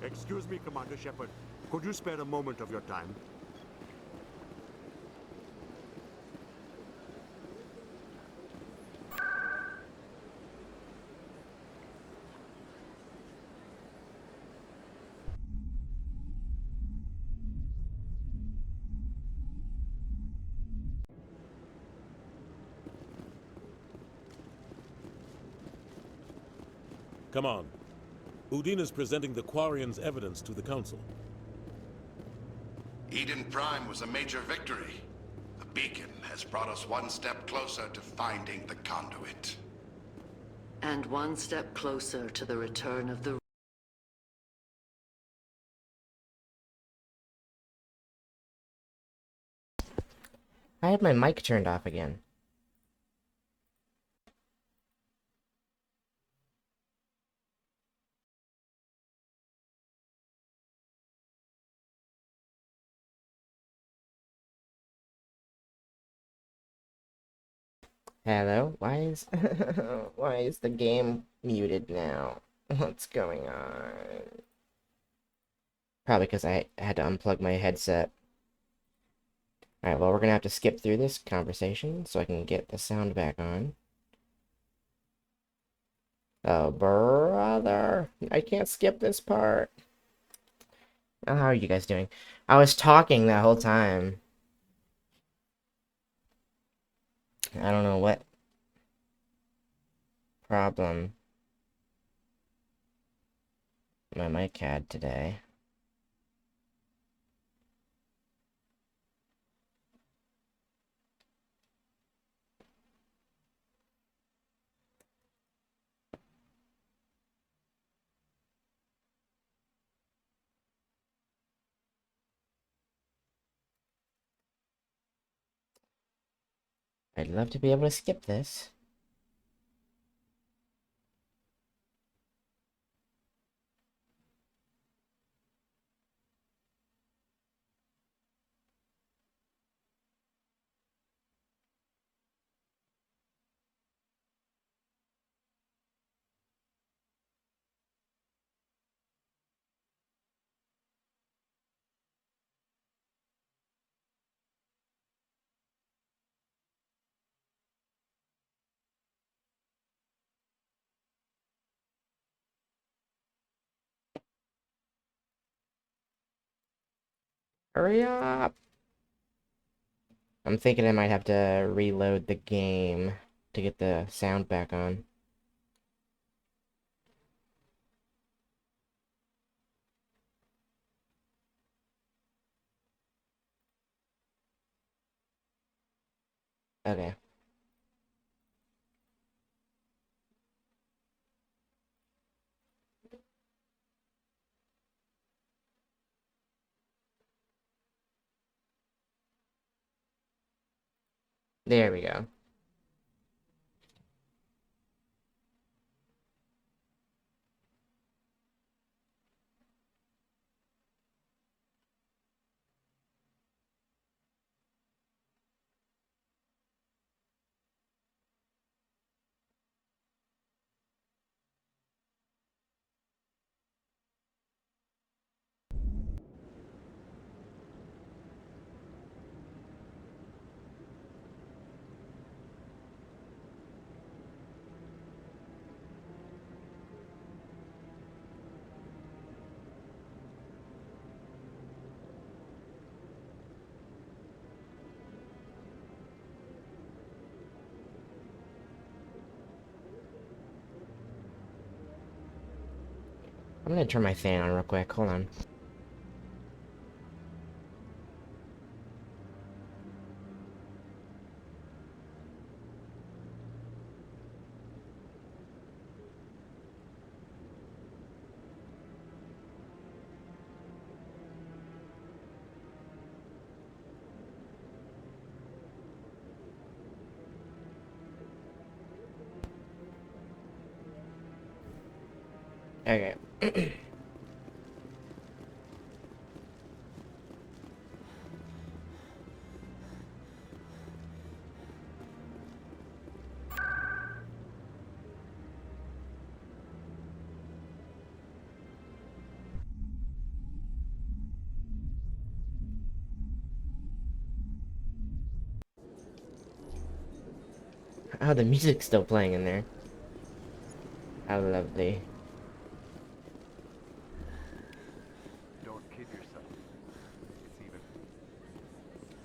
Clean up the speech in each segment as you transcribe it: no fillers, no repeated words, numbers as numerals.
Excuse me, Commander Shepard. Could you spare a moment of your time? Come on. Udine is presenting the Quarians' evidence to the Council. Eden Prime was a major victory. The beacon has brought us one step closer to finding the conduit. And one step closer to the return of the... I had my mic turned off again. Hello? Why is why is the game muted now? What's going on? Probably because I had to unplug my headset. Alright, well, we're gonna have to skip through this conversation so I can get the sound back on. Oh, brother. I can't skip this part. Oh, how are you guys doing? I was talking that whole time. I don't know what problem my mic had today. I'd love to be able to skip this. Hurry up! I'm thinking I might have to reload the game to get the sound back on. Okay. There we go. I'm gonna turn my fan on real quick. Hold on. Okay. Oh, the music's still playing in there. How lovely. Don't kid yourself.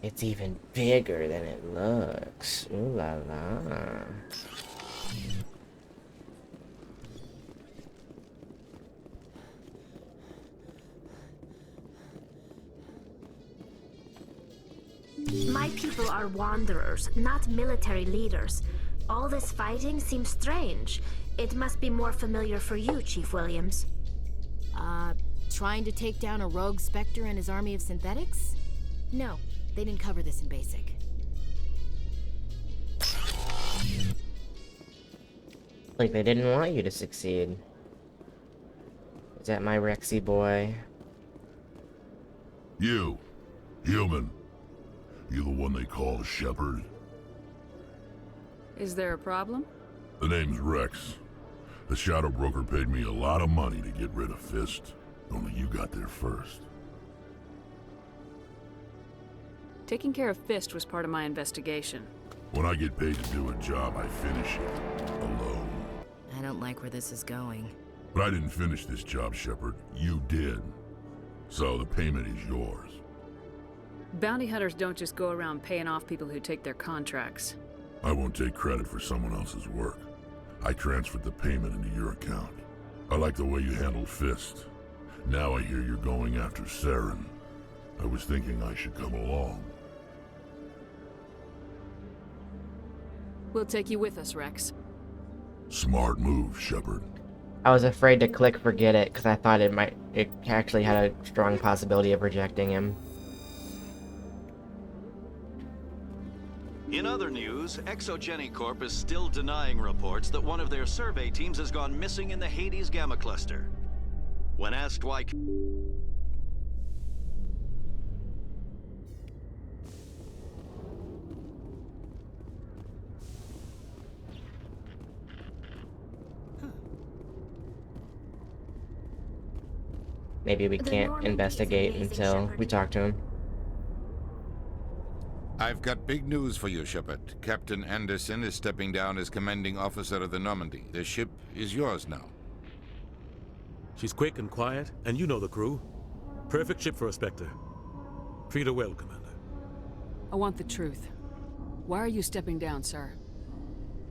It's even bigger than it looks. Ooh la la. My people are wanderers, not military leaders. All this fighting seems strange. It must be more familiar for you, Chief Williams. Trying to take down a rogue Spectre and his army of synthetics? No, they didn't cover this in basic. Like they didn't want you to succeed. Is that my Rexy boy? You, human. You the one they call Shepard? Is there a problem? The name's Rex. The Shadow Broker paid me a lot of money to get rid of Fist. Only you got there first. Taking care of Fist was part of my investigation. When I get paid to do a job, I finish it. Alone. I don't like where this is going. But I didn't finish this job, Shepard. You did. So the payment is yours. Bounty hunters don't just go around paying off people who take their contracts. I won't take credit for someone else's work. I transferred the payment into your account. I like the way you handled Fist. Now I hear you're going after Saren. I was thinking I should come along. We'll take you with us, Rex. Smart move, Shepard. I was afraid to click forget it because I thought it actually had a strong possibility of rejecting him. In other news, Exogeny Corp is still denying reports that one of their survey teams has gone missing in the Hades Gamma Cluster. When asked why... Maybe we can't investigate until we talk to him. I've got big news for you, Shepard. Captain Anderson is stepping down as commanding officer of the Normandy. The ship is yours now. She's quick and quiet, and you know the crew. Perfect ship for a Spectre. Treat her well, Commander. I want the truth. Why are you stepping down, sir?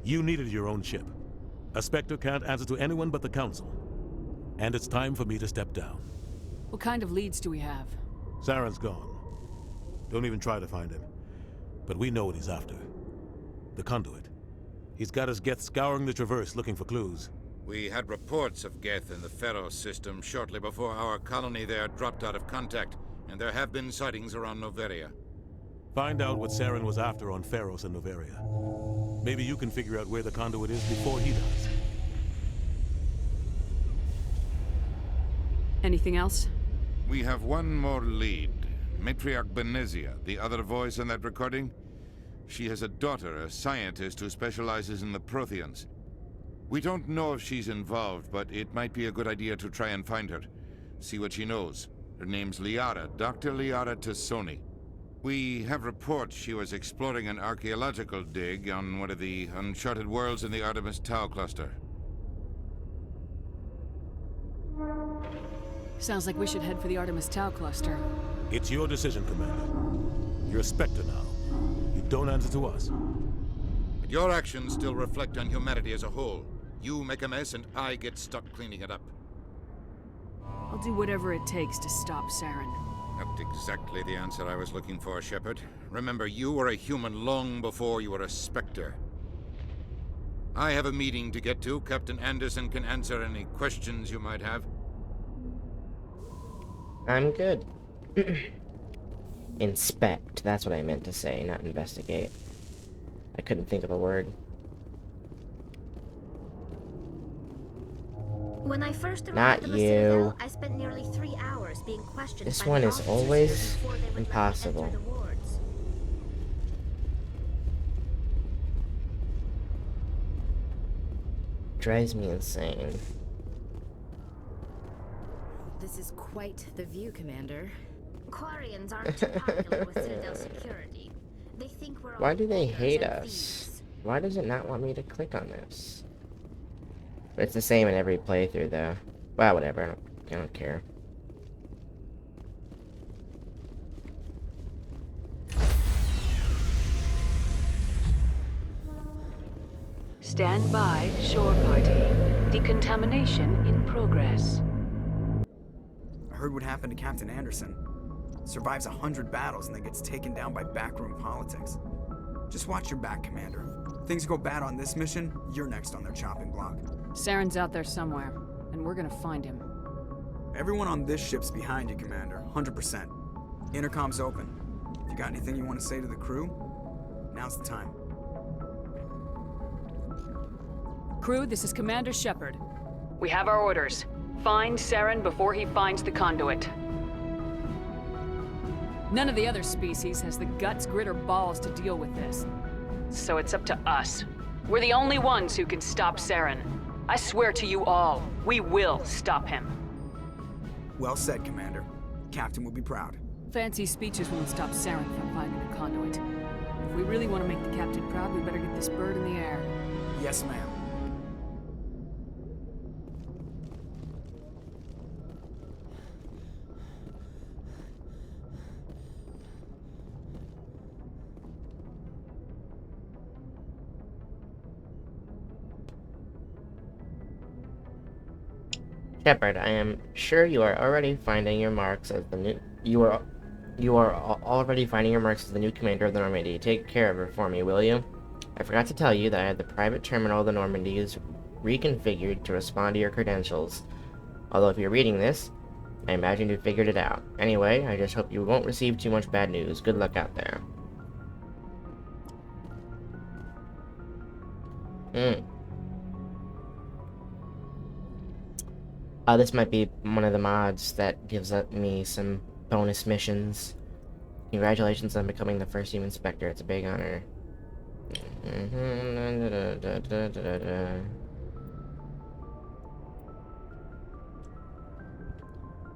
You needed your own ship. A Spectre can't answer to anyone but the Council. And it's time for me to step down. What kind of leads do we have? Saren's gone. Don't even try to find him. But we know what he's after. The Conduit. He's got his Geth scouring the Traverse looking for clues. We had reports of Geth in the Pharos system shortly before our colony there dropped out of contact, and there have been sightings around Noveria. Find out what Saren was after on Pharos and Noveria. Maybe you can figure out where the conduit is before he does. Anything else? We have one more lead. Matriarch Benezia, the other voice in that recording. She has a daughter, a scientist who specializes in the Protheans. We don't know if she's involved, but it might be a good idea to try and find her. See what she knows. Her name's Liara, Dr. Liara Tassoni. We have reports she was exploring an archaeological dig on one of the uncharted worlds in the Artemis Tau cluster. Sounds like we should head for the Artemis Tau cluster. It's your decision, Commander. You're a Spectre now. You don't answer to us. But your actions still reflect on humanity as a whole. You make a mess and I get stuck cleaning it up. I'll do whatever it takes to stop Saren. Not exactly the answer I was looking for, Shepard. Remember, you were a human long before you were a Spectre. I have a meeting to get to. Captain Anderson can answer any questions you might have. I'm good. Inspect. That's what I meant to say, not investigate. I couldn't think of a word. When I first arrived Not on the you. Citadel, I spent nearly 3 hours being questioned This by one the is officers always before they would let me impossible. enter the wards. Drives me insane. This is quite the view, Commander. Quarians aren't too popular with Citadel security. They think we're all Why do they beggars hate and us? thieves. Why does it not want me to click on this? But it's the same in every playthrough, though. Well, whatever. I don't care. Stand by, shore party. Decontamination in progress. I heard what happened to Captain Anderson. Survives 100 battles and then gets taken down by backroom politics. Just watch your back, Commander. Things go bad on this mission, you're next on their chopping block. Saren's out there somewhere, and we're gonna find him. Everyone on this ship's behind you, Commander. 100%. Intercom's open. If you got anything you want to say to the crew, now's the time. Crew, this is Commander Shepard. We have our orders. Find Saren before he finds the conduit. None of the other species has the guts, grit, or balls to deal with this. So it's up to us. We're the only ones who can stop Saren. I swear to you all, we will stop him. Well said, Commander. Captain will be proud. Fancy speeches won't stop Saren from finding the conduit. If we really want to make the captain proud, we better get this bird in the air. Yes, ma'am. Shepard, I am sure you are already finding your marks as the new. You are already finding your marks as the new commander of the Normandy. Take care of her for me, will you? I forgot to tell you that I had the private terminal of the Normandy is reconfigured to respond to your credentials. Although if you're reading this, I imagine you figured it out. Anyway, I just hope you won't receive too much bad news. Good luck out there. This might be one of the mods that gives me some bonus missions. Congratulations on becoming the first human Spectre. It's a big honor.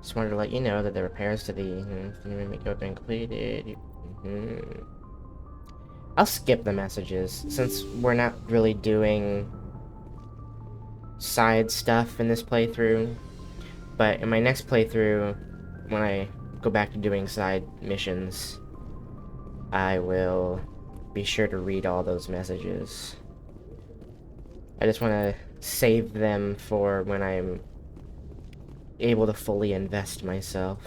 Just wanted to let you know that the repairs to the make have been completed. I'll skip the messages since we're not really doing side stuff in this playthrough. But in my next playthrough, when I go back to doing side missions, I will be sure to read all those messages. I just want to save them for when I'm able to fully invest myself.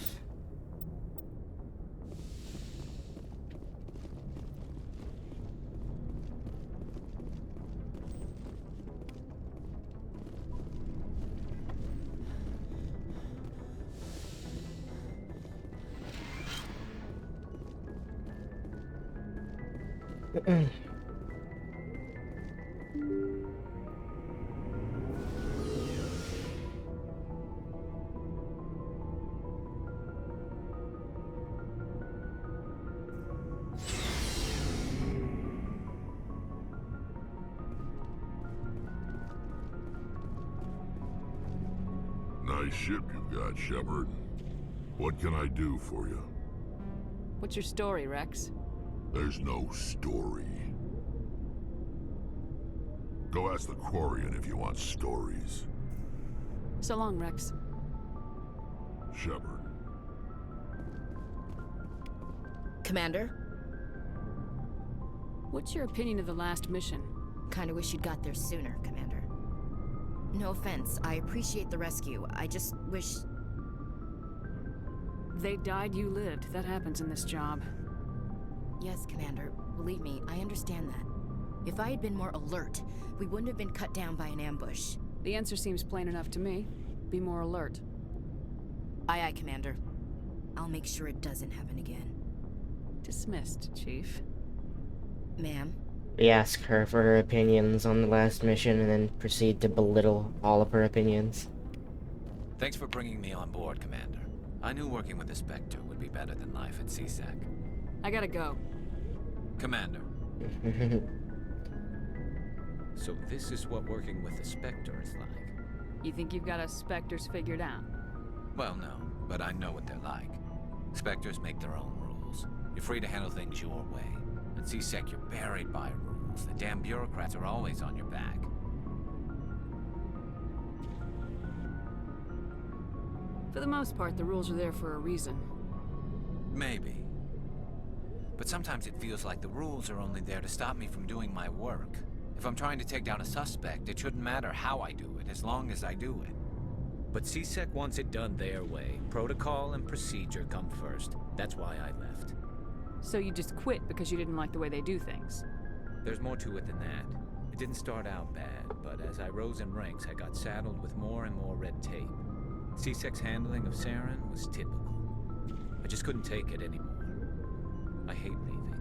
Nice ship you've got, Shepard. What can I do for you? What's your story, Rex? There's no story. Go ask the Quarian if you want stories. So long, Rex. Shepard. Commander? What's your opinion of the last mission? Kinda wish you'd got there sooner, Commander. No offense, I appreciate the rescue. I just wish... They died, you lived. That happens in this job. Yes, Commander. Believe me, I understand that. If I had been more alert, we wouldn't have been cut down by an ambush. The answer seems plain enough to me. Be more alert. Aye, aye, Commander. I'll make sure it doesn't happen again. Dismissed, Chief. Ma'am? We ask her for her opinions on the last mission and then proceed to belittle all of her opinions. Thanks for bringing me on board, Commander. I knew working with the Spectre would be better than life at CSEC. I gotta go. Commander. So this is what working with the Spectre is like? You think you've got us Spectres figured out? Well, no, but I know what they're like. Spectres make their own rules. You're free to handle things your way. At CSEC, you're buried by rules. The damn bureaucrats are always on your back. For the most part, the rules are there for a reason. Maybe. But sometimes it feels like the rules are only there to stop me from doing my work. If I'm trying to take down a suspect, it shouldn't matter how I do it, as long as I do it. But CSEC wants it done their way. Protocol and procedure come first. That's why I left. So you just quit because you didn't like the way they do things? There's more to it than that. It didn't start out bad, but as I rose in ranks, I got saddled with more and more red tape. CSEC's handling of Saren was typical. I just couldn't take it anymore. I hate leaving.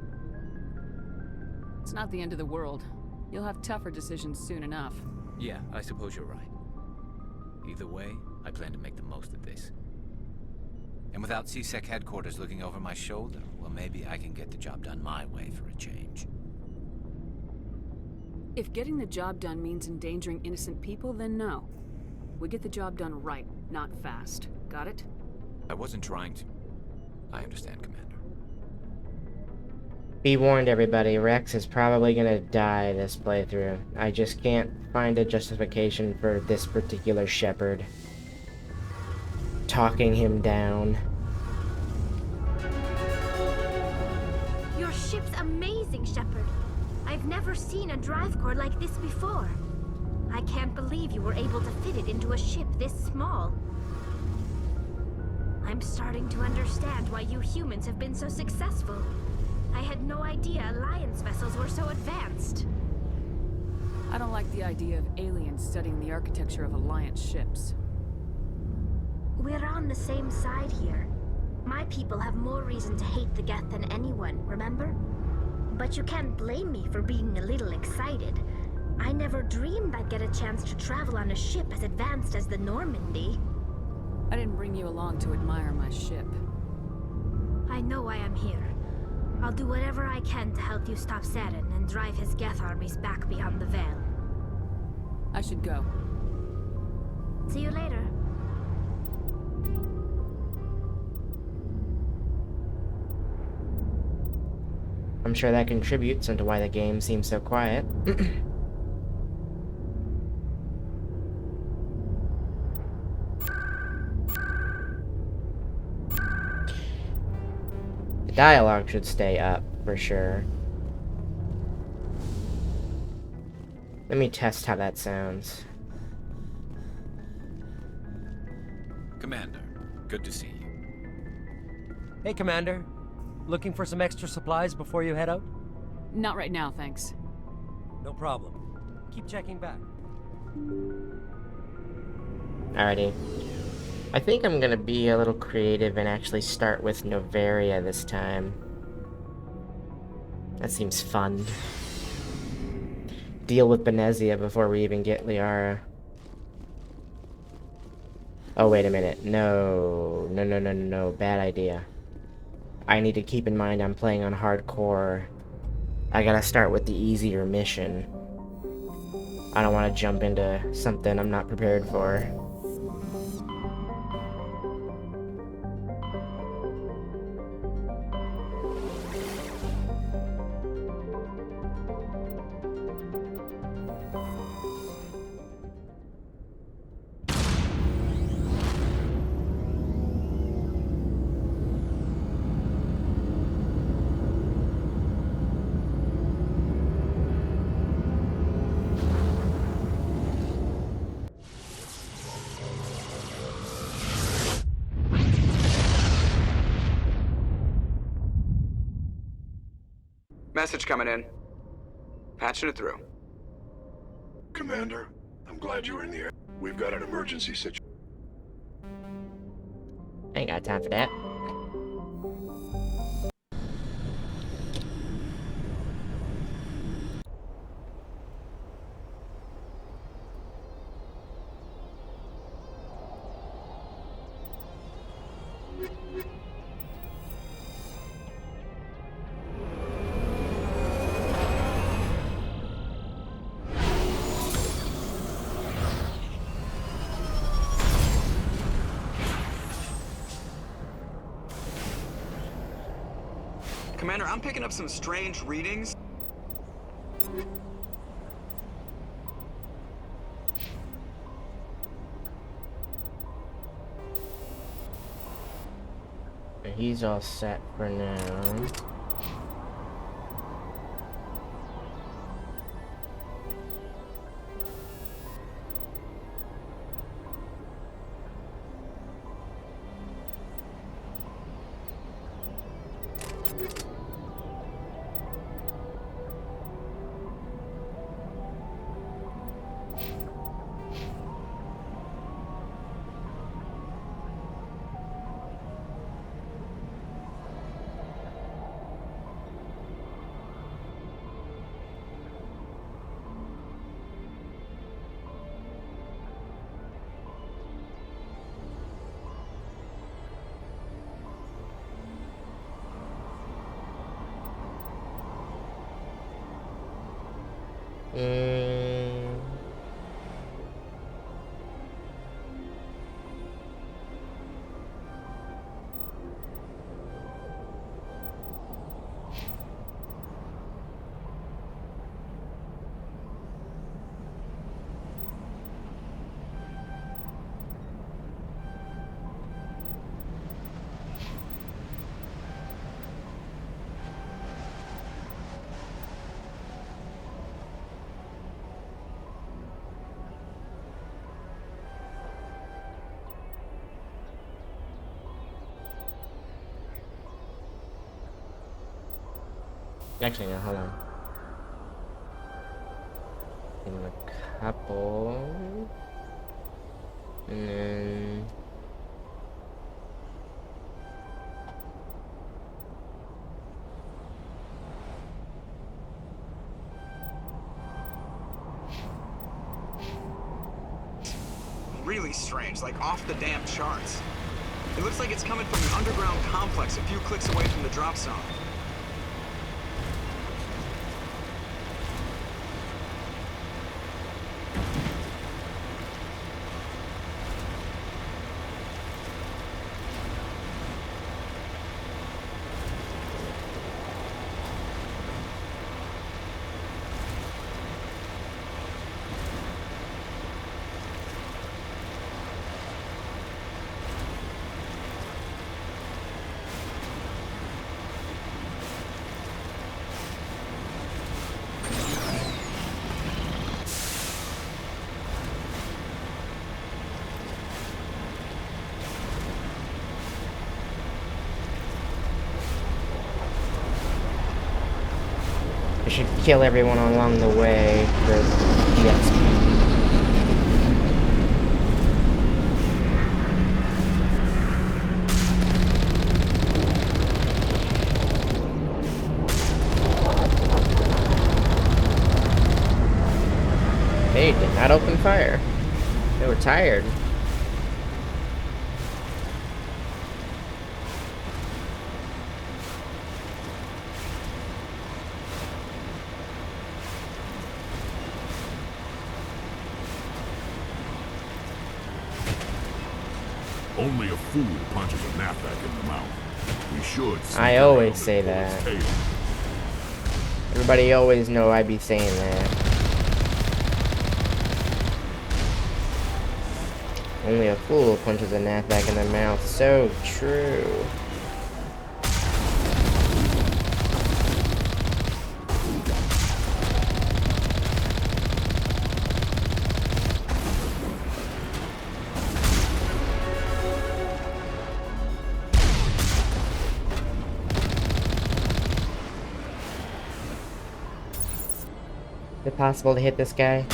It's not the end of the world. You'll have tougher decisions soon enough. Yeah, I suppose you're right. Either way, I plan to make the most of this. And without CSEC headquarters looking over my shoulder, well, maybe I can get the job done my way for a change. If getting the job done means endangering innocent people, then no. We get the job done right, not fast. Got it? I wasn't trying to... I understand, Commander. Be warned, everybody, Rex is probably gonna die this playthrough. I just can't find a justification for this particular Shepard. Talking him down. Your ship's amazing, Shepard. I've never seen a drive core like this before. I can't believe you were able to fit it into a ship this small. I'm starting to understand why you humans have been so successful. I had no idea Alliance vessels were so advanced. I don't like the idea of aliens studying the architecture of Alliance ships. We're on the same side here. My people have more reason to hate the Geth than anyone, remember? But you can't blame me for being a little excited. I never dreamed I'd get a chance to travel on a ship as advanced as the Normandy. I didn't bring you along to admire my ship. I know why I'm here. I'll do whatever I can to help you stop Saren and drive his Geth armies back beyond the Veil. I should go. See you later. I'm sure that contributes into why the game seems so quiet. The dialogue should stay up, for sure. Let me test how that sounds. Commander, good to see you. Hey, Commander. Looking for some extra supplies before you head out? Not right now, thanks. No problem. Keep checking back. Alrighty. I think I'm gonna be a little creative and actually start with Noveria this time. That seems fun. Deal with Benezia before we even get Liara. Oh, wait a minute. No. No. Bad idea. I need to keep in mind I'm playing on hardcore. I gotta start with the easier mission. I don't want to jump into something I'm not prepared for. Message coming in. Patching it through. Commander, I'm glad you were in the air. We've got an emergency situation. Ain't got time for that. Commander, I'm picking up some strange readings. He's all set for now. Actually, no, hold on. Give him a couple. And then... Really strange, like off the damn charts. It looks like it's coming from an underground complex a few clicks away from the drop zone. We should kill everyone along the way for the XP. fire. They were tired. Only a fool punches a knapsack in the mouth. We should. I always say that. Everybody always know I be saying that. Only a fool punches a knapsack in the mouth. So true. Is it possible to hit this guy?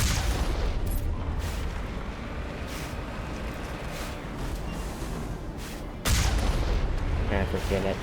I forget it.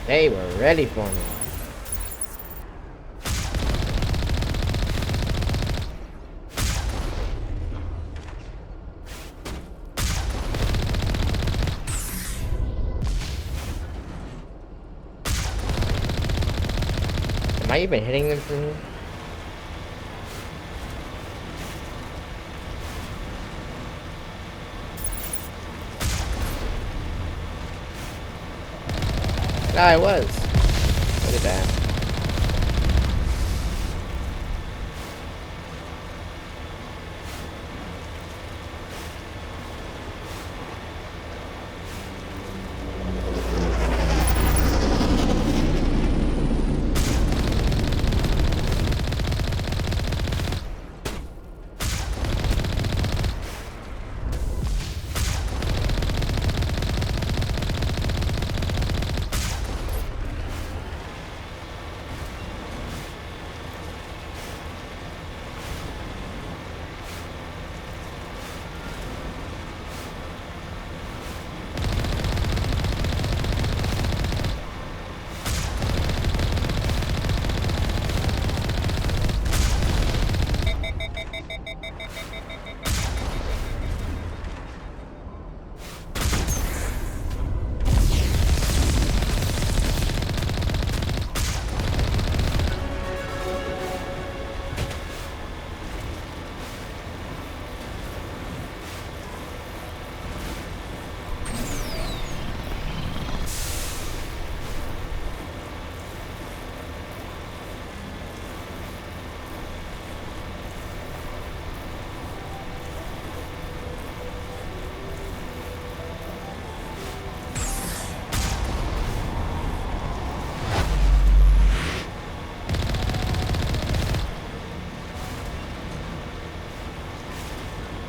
They were ready for me. Am I even hitting them from here? I was. Look at that.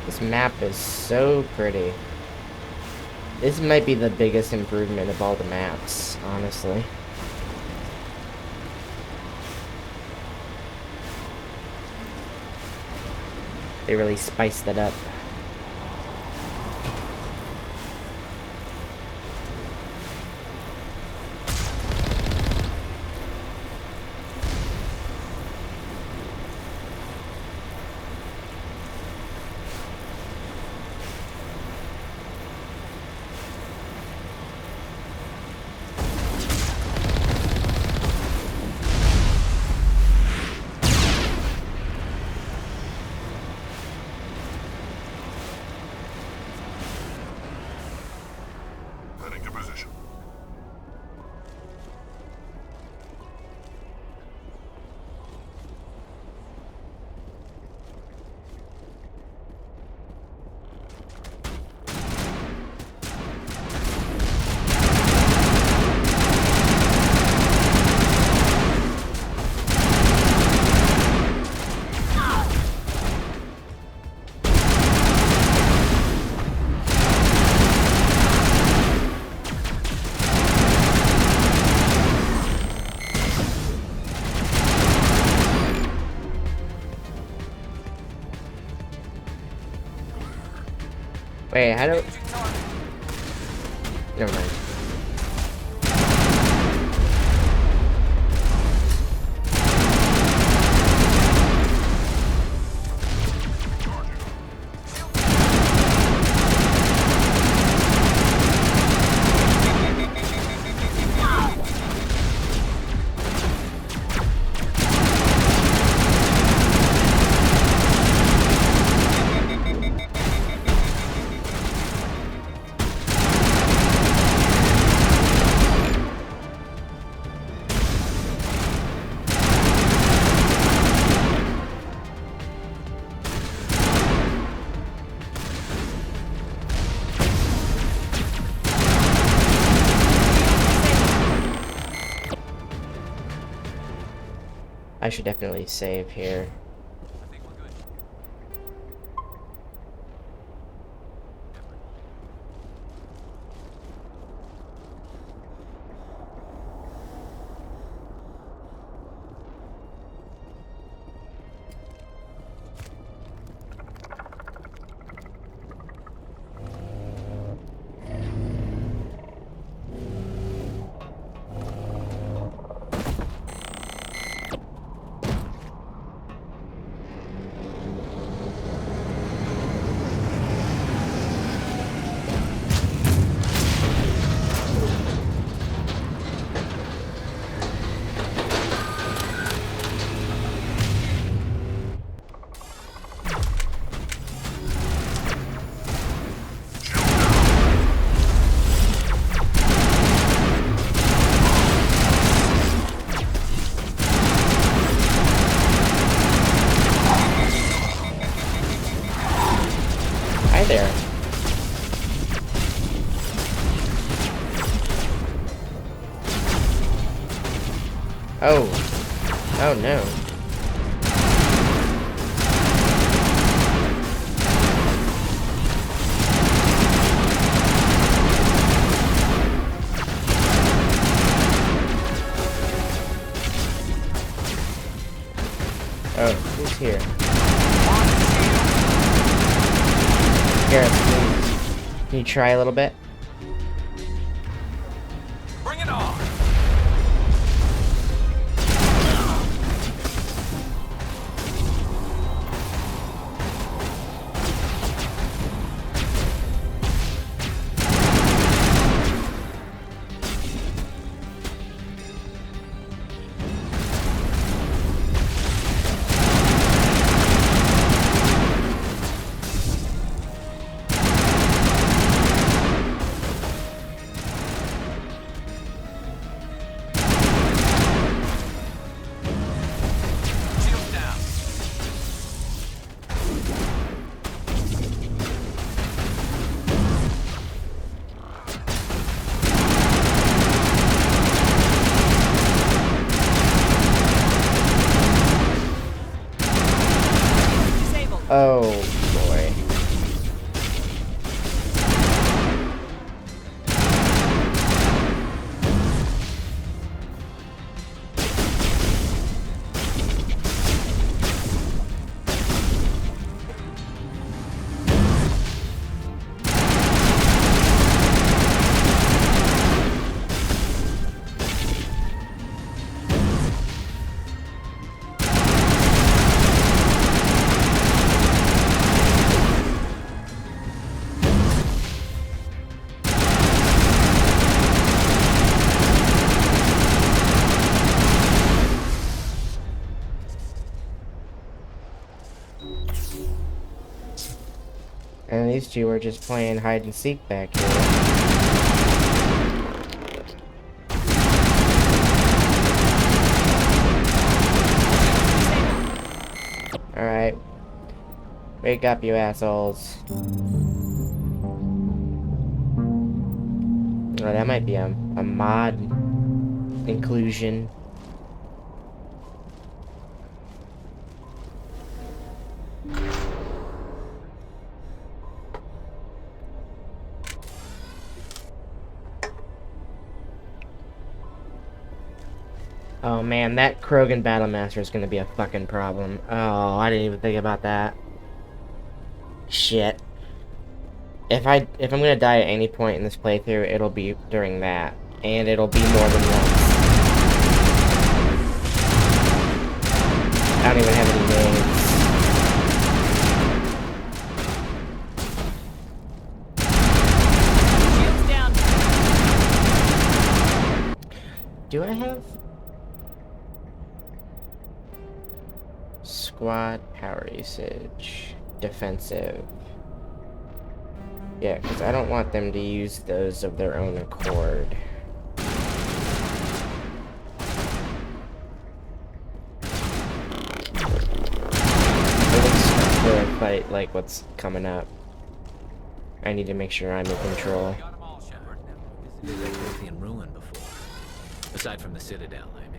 This map is so pretty. This might be the biggest improvement of all the maps, honestly. They really spiced it up. Wait, how do... Never mind. I should definitely save here. Hi there. Oh. Oh no. Oh, who's here? Gareth, can you try a little bit? Bring it on! Oh boy. And these two are just playing hide and seek back here. Alright. Wake up, you assholes. Oh, that might be a mod inclusion. Oh man, that Krogan Battlemaster is gonna be a fucking problem. Oh, I didn't even think about that. Shit. If I'm gonna die at any point in this playthrough, it'll be during that, and it'll be more than once. I don't even have any names. Shields down. Do I have squad power usage, defensive? Yeah, because I don't want them to use those of their own accord. For a fight like what's coming up, I need to make sure I'm in control. Visited a Prothean ruin before. Aside from the Citadel, I mean.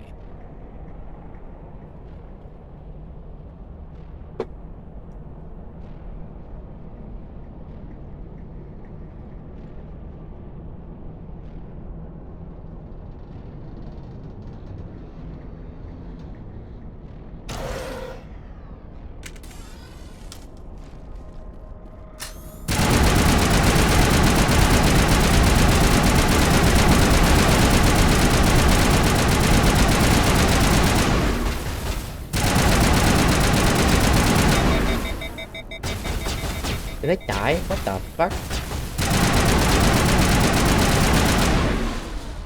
Did I die? What the fuck?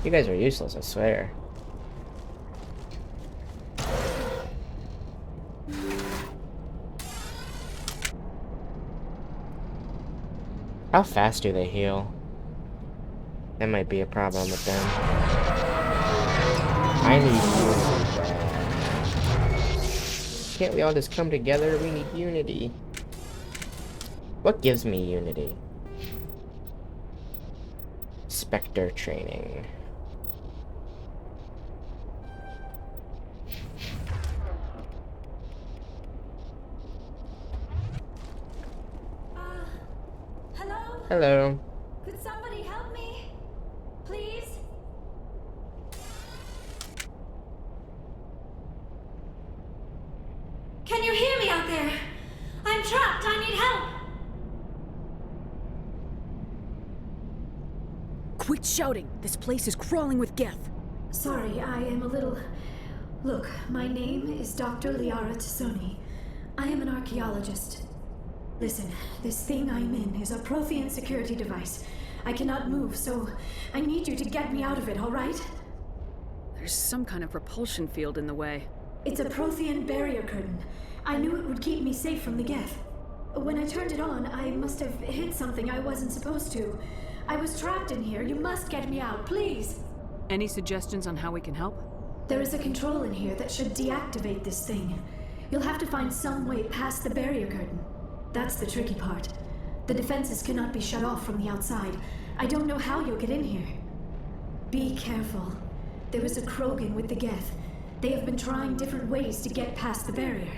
You guys are useless, I swear. How fast do they heal? That might be a problem with them. I need unity. Can't we all just come together? We need unity. What gives me unity? Spectre training. Hello? Hello. Could somebody help me? Please? Can you hear me out there? I'm trapped. I need help. Quit shouting! This place is crawling with Geth. Sorry, I am a little... Look, my name is Dr. Liara Tassoni. I am an archaeologist. Listen, this thing I'm in is a Prothean security device. I cannot move, so I need you to get me out of it, all right? There's some kind of propulsion field in the way. It's a Prothean barrier curtain. I knew it would keep me safe from the Geth. When I turned it on, I must have hit something I wasn't supposed to. I was trapped in here. You must get me out, please. Any suggestions on how we can help? There is a control in here that should deactivate this thing. You'll have to find some way past the barrier curtain. That's the tricky part. The defenses cannot be shut off from the outside. I don't know how you'll get in here. Be careful. There is a Krogan with the Geth. They have been trying different ways to get past the barrier.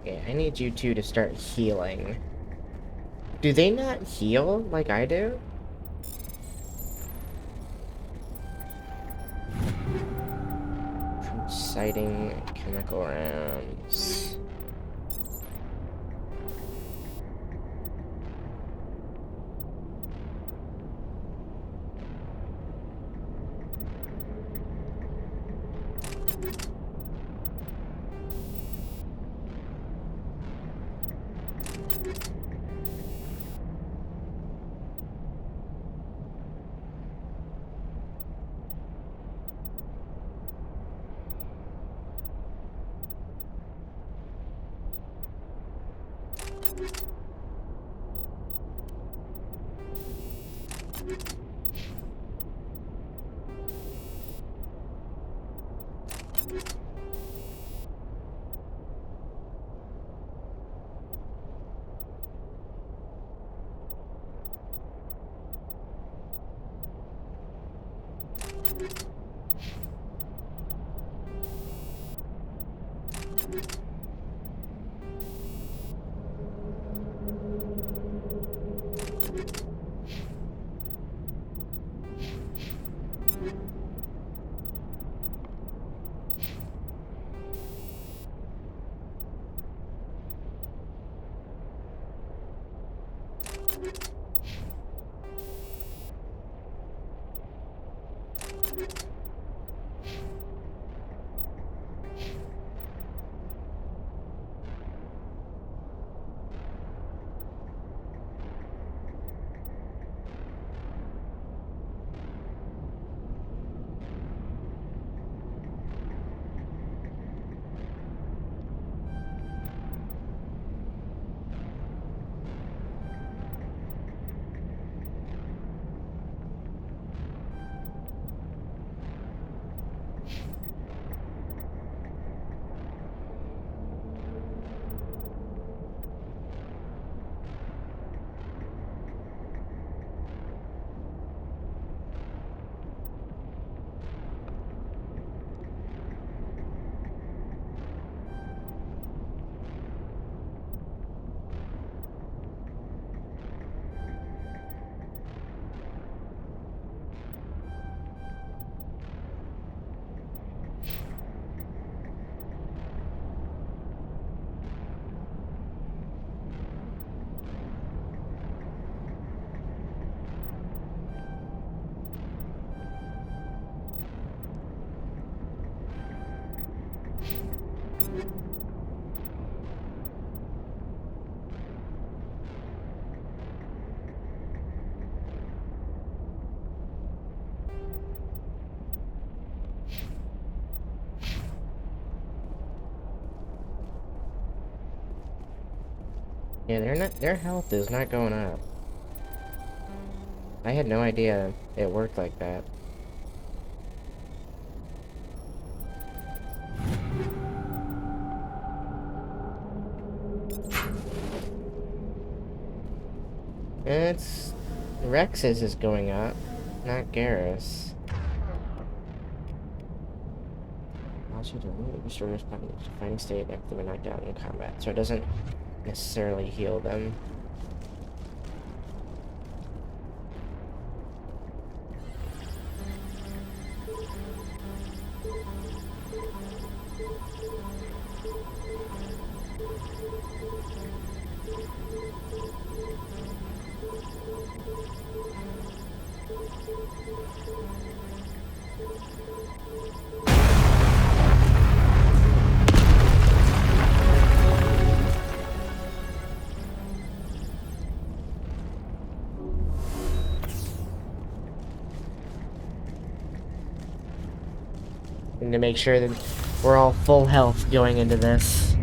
Okay, I need you two to start healing. Do they not heal like I do? From sighting chemical rounds. Yeah, their health is not going up. I had no idea it worked like that. It's Rex's is going up, not Garrus. Also, to restore his fighting state after they're knocked out in combat, so it doesn't necessarily heal them. And to make sure that we're all full health going into this.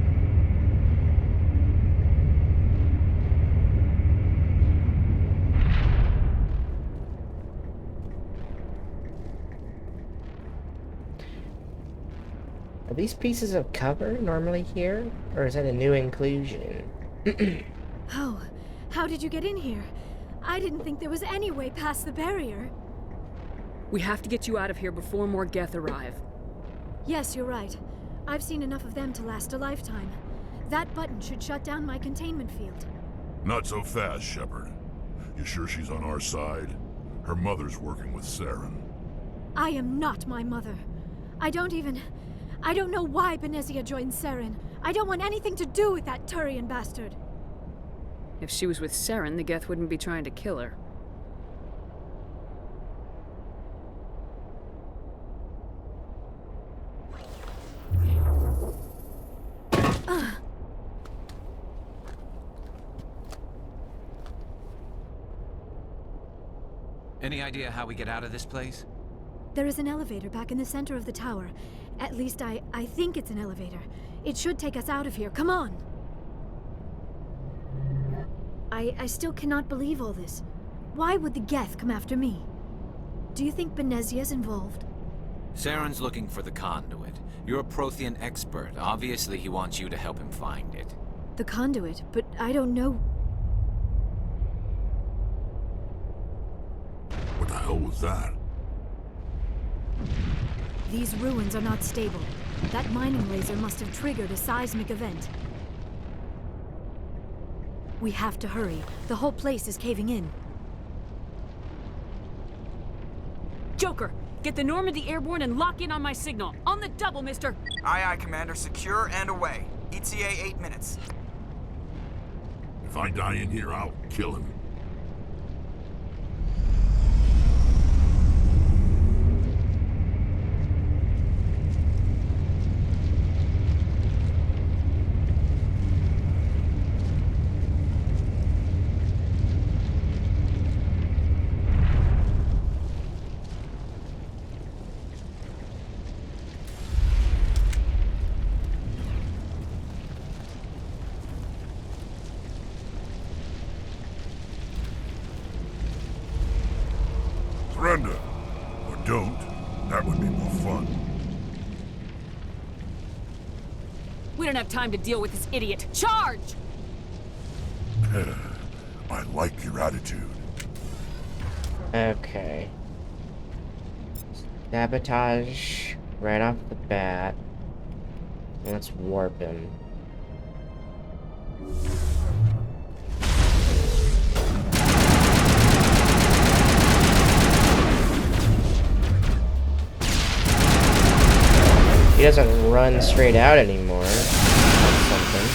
Are these pieces of cover normally here? Or is that a new inclusion? Oh, how did you get in here? I didn't think there was any way past the barrier. We have to get you out of here before more Geth arrive. Yes, you're right. I've seen enough of them to last a lifetime. That button should shut down my containment field. Not so fast, Shepard. You sure she's on our side? Her mother's working with Saren. I am not my mother. I don't know why Benezia joined Saren. I don't want anything to do with that Turian bastard. If she was with Saren, the Geth wouldn't be trying to kill her. Any idea how we get out of this place? There is an elevator back in the center of the tower. At least I think it's an elevator. It should take us out of here. Come on! I still cannot believe all this. Why would the Geth come after me? Do you think Benezia's involved? Saren's looking for the conduit. You're a Prothean expert. Obviously, he wants you to help him find it. The conduit, but I don't know. What the hell was that? These ruins are not stable. That mining laser must have triggered a seismic event. We have to hurry. The whole place is caving in. Joker, get the Normandy airborne and lock in on my signal. On the double, mister! Aye, aye, Commander. Secure and away. ETA 8 minutes. If I die in here, I'll kill him. Surrender. Or don't. That would be more fun. We don't have time to deal with this idiot. Charge! I like your attitude. Okay. Sabotage right off the bat. Let's warp him. He doesn't run straight out anymore. That's something.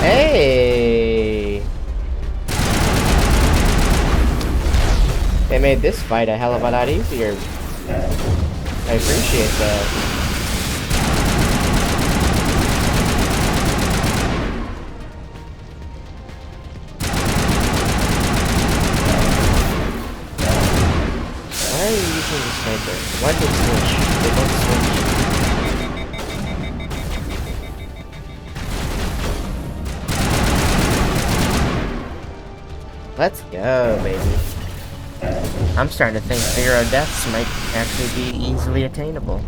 Hey! They made this fight a hell of a lot easier. I appreciate that. Why are you using the sniper? Why did they switch? They both switch. Let's go, baby. I'm starting to think 0 deaths might actually be easily attainable.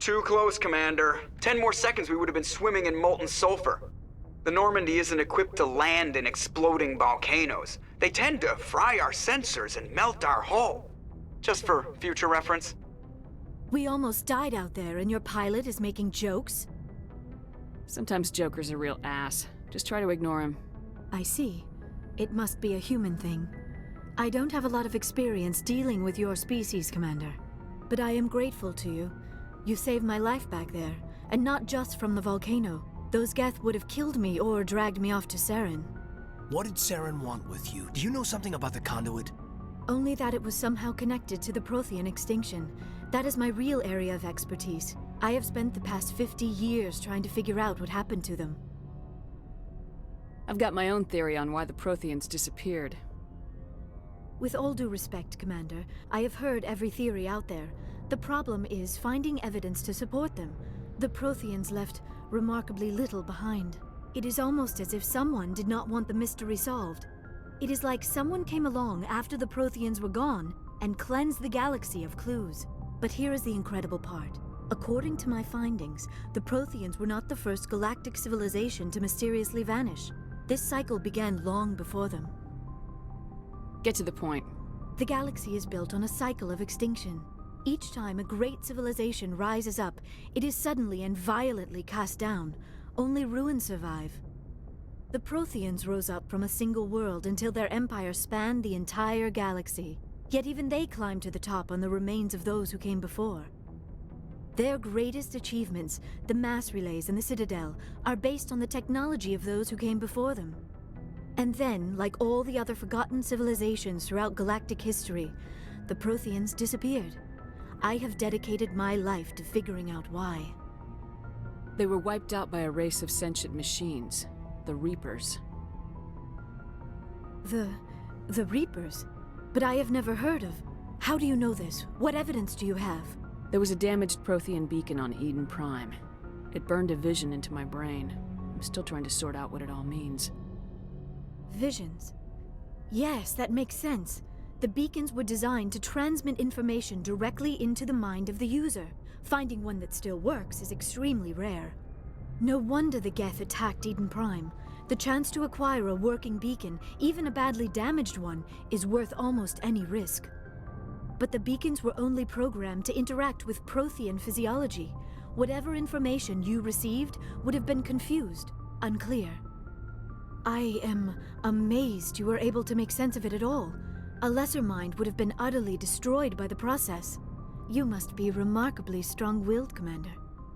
Too close, Commander. 10 more seconds we would have been swimming in molten sulfur. The Normandy isn't equipped to land in exploding volcanoes. They tend to fry our sensors and melt our hull. Just for future reference. We almost died out there, and your pilot is making jokes? Sometimes Joker's a real ass. Just try to ignore him. I see. It must be a human thing. I don't have a lot of experience dealing with your species, Commander. But I am grateful to you. You saved my life back there, and not just from the volcano. Those Geth would have killed me or dragged me off to Saren. What did Saren want with you? Do you know something about the conduit? Only that it was somehow connected to the Prothean extinction. That is my real area of expertise. I have spent the past 50 years trying to figure out what happened to them. I've got my own theory on why the Protheans disappeared. With all due respect, Commander, I have heard every theory out there. The problem is finding evidence to support them. The Protheans left remarkably little behind. It is almost as if someone did not want the mystery solved. It is like someone came along after the Protheans were gone and cleansed the galaxy of clues. But here is the incredible part. According to my findings, the Protheans were not the first galactic civilization to mysteriously vanish. This cycle began long before them. Get to the point. The galaxy is built on a cycle of extinction. Each time a great civilization rises up, it is suddenly and violently cast down. Only ruins survive. The Protheans rose up from a single world until their empire spanned the entire galaxy. Yet even they climbed to the top on the remains of those who came before. Their greatest achievements, the mass relays and the Citadel, are based on the technology of those who came before them. And then, like all the other forgotten civilizations throughout galactic history, the Protheans disappeared. I have dedicated my life to figuring out why. They were wiped out by a race of sentient machines, the Reapers. The Reapers? But I have never heard of. How do you know this? What evidence do you have? There was a damaged Prothean beacon on Eden Prime. It burned a vision into my brain. I'm still trying to sort out what it all means. Visions? Yes, that makes sense. The beacons were designed to transmit information directly into the mind of the user. Finding one that still works is extremely rare. No wonder the Geth attacked Eden Prime. The chance to acquire a working beacon, even a badly damaged one, is worth almost any risk. But the beacons were only programmed to interact with Prothean physiology. Whatever information you received would have been confused, unclear. I am amazed you were able to make sense of it at all. A lesser mind would have been utterly destroyed by the process. You must be remarkably strong-willed, Commander.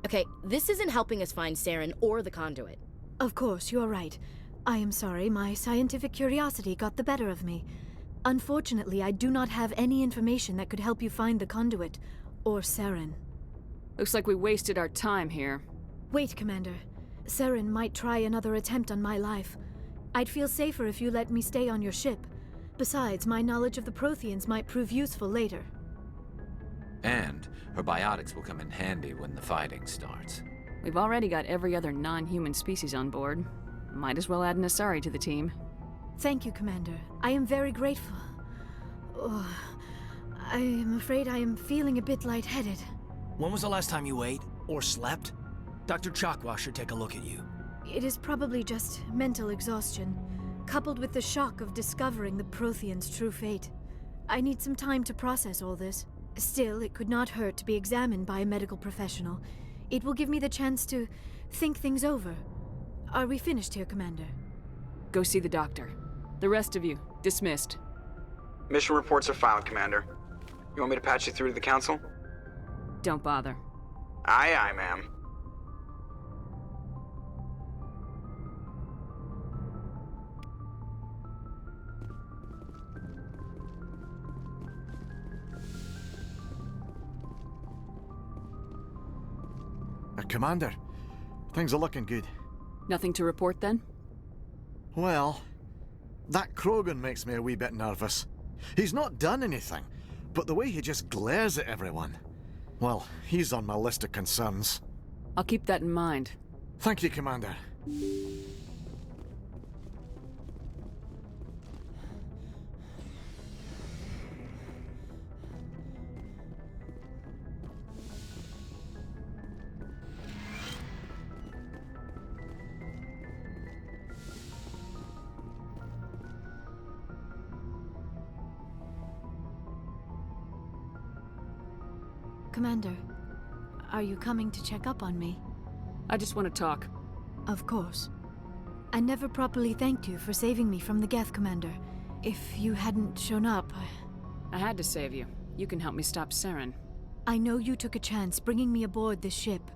Okay, this isn't helping us find Saren or the conduit. Of course, you're right. I am sorry, my scientific curiosity got the better of me. Unfortunately, I do not have any information that could help you find the conduit, or Saren. Looks like we wasted our time here. Wait, Commander. Saren might try another attempt on my life. I'd feel safer if you let me stay on your ship. Besides, my knowledge of the Protheans might prove useful later. And her biotics will come in handy when the fighting starts. We've already got every other non-human species on board. Might as well add an Asari to the team. Thank you, Commander. I am very grateful. Oh, I am afraid I am feeling a bit lightheaded. When was the last time you ate or slept? Dr. Chakwa should take a look at you. It is probably just mental exhaustion, coupled with the shock of discovering the Protheans' true fate. I need some time to process all this. Still, it could not hurt to be examined by a medical professional. It will give me the chance to think things over. Are we finished here, Commander? Go see the doctor. The rest of you, dismissed. Mission reports are filed, Commander. You want me to patch you through to the Council? Don't bother. Aye, aye, ma'am. Commander, things are looking good. Nothing to report then? Well, that Krogan makes me a wee bit nervous. He's not done anything, but the way he just glares at everyone. Well, he's on my list of concerns. I'll keep that in mind. Thank you, Commander. Commander, are you coming to check up on me? I just want to talk. Of course. I never properly thanked you for saving me from the Geth, Commander. If you hadn't shown up, I had to save you. You can help me stop Saren. I know you took a chance bringing me aboard this ship.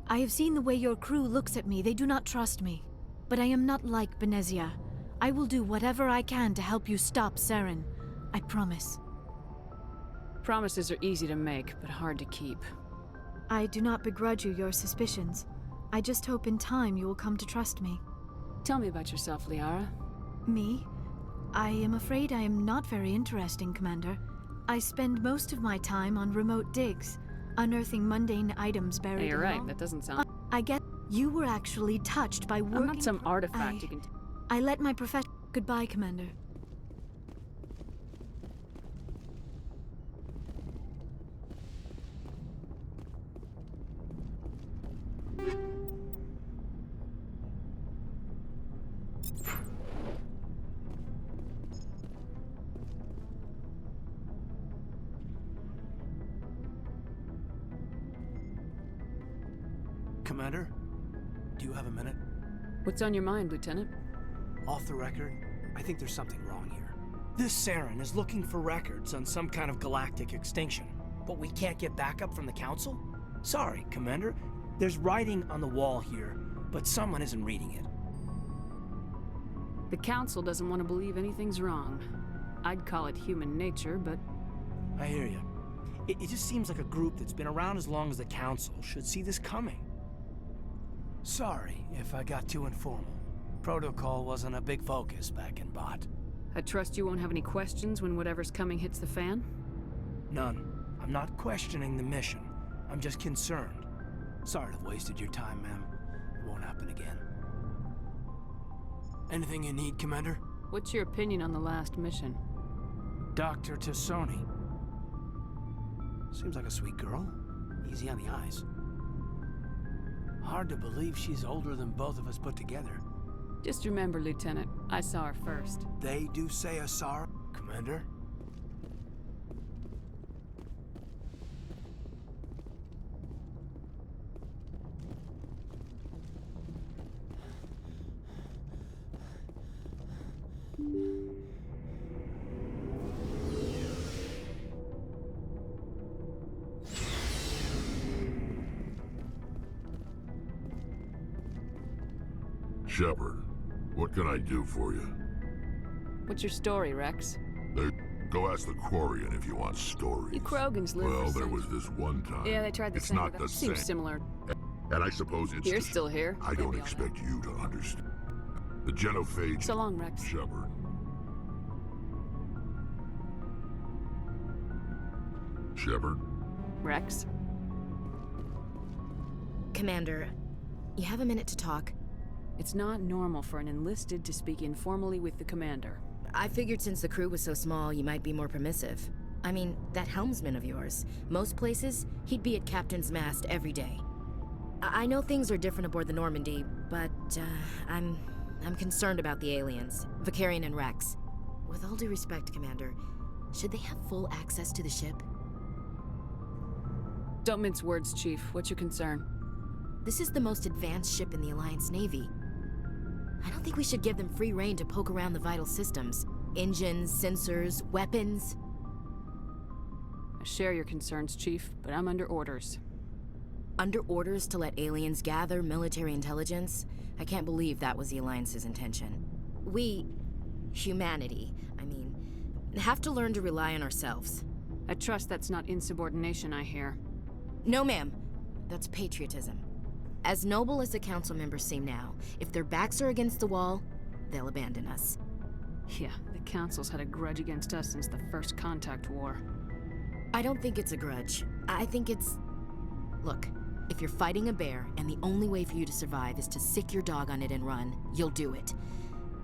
I have seen the way your crew looks at me. They do not trust me. But I am not like Benezia. I will do whatever I can to help you stop Saren. I promise. Promises are easy to make, but hard to keep. I do not begrudge you your suspicions. I just hope in time you will come to trust me. Tell me about yourself, Liara. Me? I am afraid I am not very interesting, Commander. I spend most of my time on remote digs, unearthing mundane items buried Hey, you're in right, that doesn't sound... I get you were actually touched by working... I'm not some artifact you can... I let my profession... Goodbye, Commander. Commander? Do you have a minute? What's on your mind, Lieutenant? Off the record, I think there's something wrong here. This Saren is looking for records on some kind of galactic extinction, but we can't get backup from the Council? Sorry, Commander. There's writing on the wall here, but someone isn't reading it. The Council doesn't want to believe anything's wrong. I'd call it human nature, but... I hear you. It just seems like a group that's been around as long as the Council should see this coming. Sorry if I got too informal. Protocol wasn't a big focus back in Bot. I trust you won't have any questions when whatever's coming hits the fan? None. I'm not questioning the mission. I'm just concerned. Sorry to have wasted your time, ma'am. It won't happen again. Anything you need, Commander? What's your opinion on the last mission? Dr. Tassoni. Seems like a sweet girl. Easy on the eyes. Hard to believe she's older than both of us put together. Just remember, Lieutenant, I saw her first. They do say I saw her, Commander. Shepard, what can I do for you? What's your story, Rex? Go ask the Quarian if you want stories. You Krogans live Well, for there was this one time. Yeah, they tried the It's same. not but the that seems same. similar. And I suppose it's You're just- still here. I don't expect you to understand. The genophage... So long, Rex. Shepard. Shepard? Rex? Commander, you have a minute to talk? It's not normal for an enlisted to speak informally with the commander. I figured since the crew was so small, you might be more permissive. I mean, that helmsman of yours. Most places, he'd be at Captain's Mast every day. I know things are different aboard the Normandy, but, I'm concerned about the aliens, Vicarian and Rex. With all due respect, Commander, should they have full access to the ship? Don't mince words, Chief. What's your concern? This is the most advanced ship in the Alliance Navy. I don't think we should give them free rein to poke around the vital systems. Engines, sensors, weapons. I share your concerns, Chief, but I'm under orders. Under orders to let aliens gather military intelligence? I can't believe that was the Alliance's intention. We, humanity, have to learn to rely on ourselves. I trust that's not insubordination, I hear. No, ma'am. That's patriotism. As noble as the council members seem now, if their backs are against the wall, they'll abandon us. Yeah, the council's had a grudge against us since the first contact war. I don't think it's a grudge. I think it's... Look, if you're fighting a bear and the only way for you to survive is to sick your dog on it and run, you'll do it.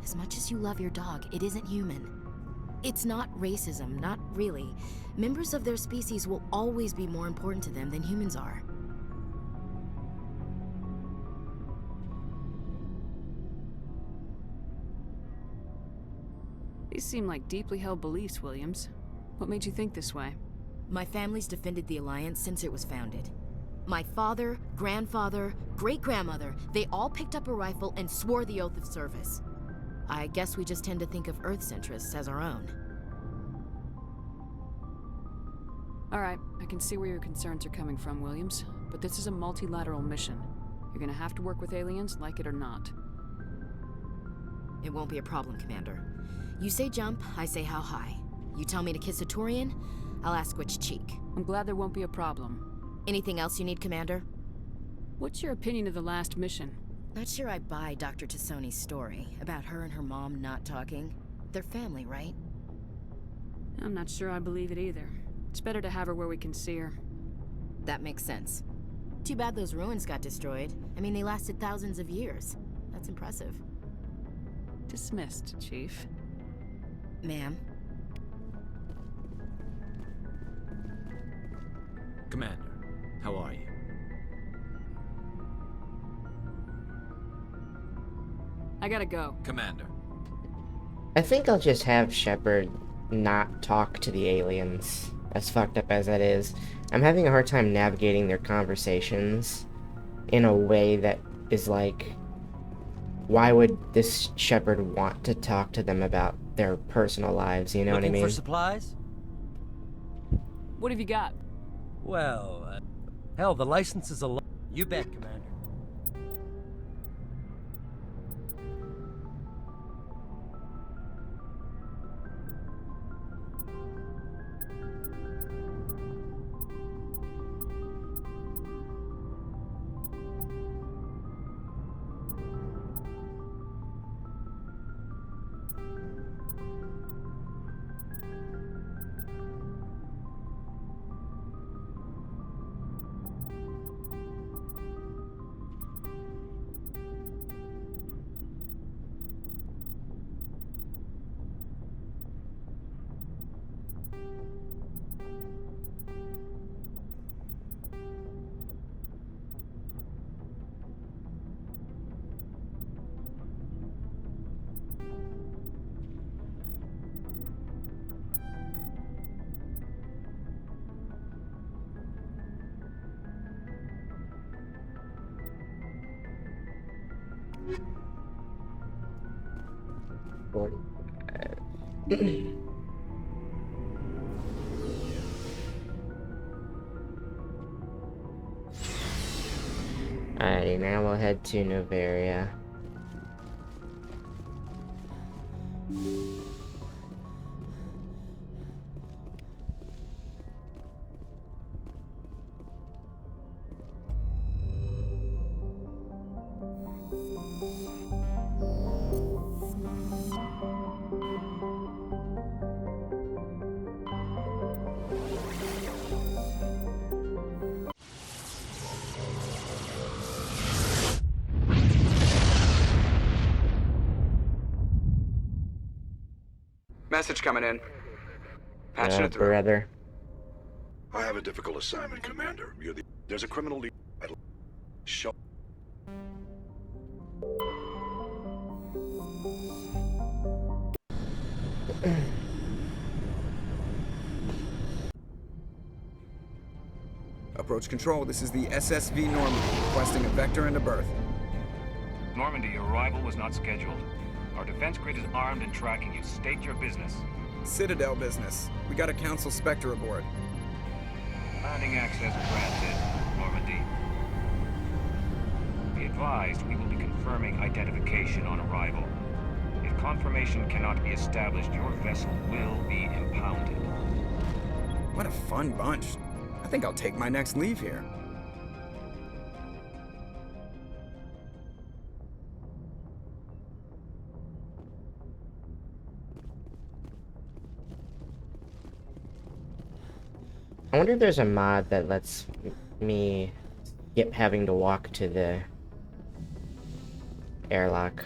As much as you love your dog, it isn't human. It's not racism, not really. Members of their species will always be more important to them than humans are. These seem like deeply held beliefs, Williams. What made you think this way? My family's defended the Alliance since it was founded. My father, grandfather, great-grandmother, they all picked up a rifle and swore the oath of service. I guess we just tend to think of Earth's interests as our own. All right, I can see where your concerns are coming from, Williams. But this is a multilateral mission. You're gonna have to work with aliens, like it or not. It won't be a problem, Commander. You say jump, I say how high. You tell me to kiss a Turian, I'll ask which cheek. I'm glad there won't be a problem. Anything else you need, Commander? What's your opinion of the last mission? Not sure I buy Dr. Tassoni's story about her and her mom not talking. They're family, right? I'm not sure I believe it either. It's better to have her where we can see her. That makes sense. Too bad those ruins got destroyed. I mean, they lasted thousands of years. That's impressive. Dismissed, Chief. Ma'am? Commander, how are you? I gotta go. Commander. I think I'll just have Shepard not talk to the aliens, as fucked up as that is. I'm having a hard time navigating their conversations. in a way that is like, why would this shepherd want to talk to them about their personal lives, you know what I Looking mean? for supplies? What have you got? Well, hell, the license is a lot. You bet, Commander. Alrighty, now we'll head to Noveria. Message coming in. Patching it through. Brother. I have a difficult assignment, Commander. There's a criminal lead. Show. Approach control. This is the SSV Normandy, requesting a vector and a berth. Normandy, your arrival was not scheduled. Our defense grid is armed and tracking you. State your business. Citadel business. We got a Council Spectre aboard. Landing access granted, Normandy. Be advised, we will be confirming identification on arrival. If confirmation cannot be established, your vessel will be impounded. What a fun bunch. I think I'll take my next leave here. I wonder if there's a mod that lets me skip having to walk to the airlock.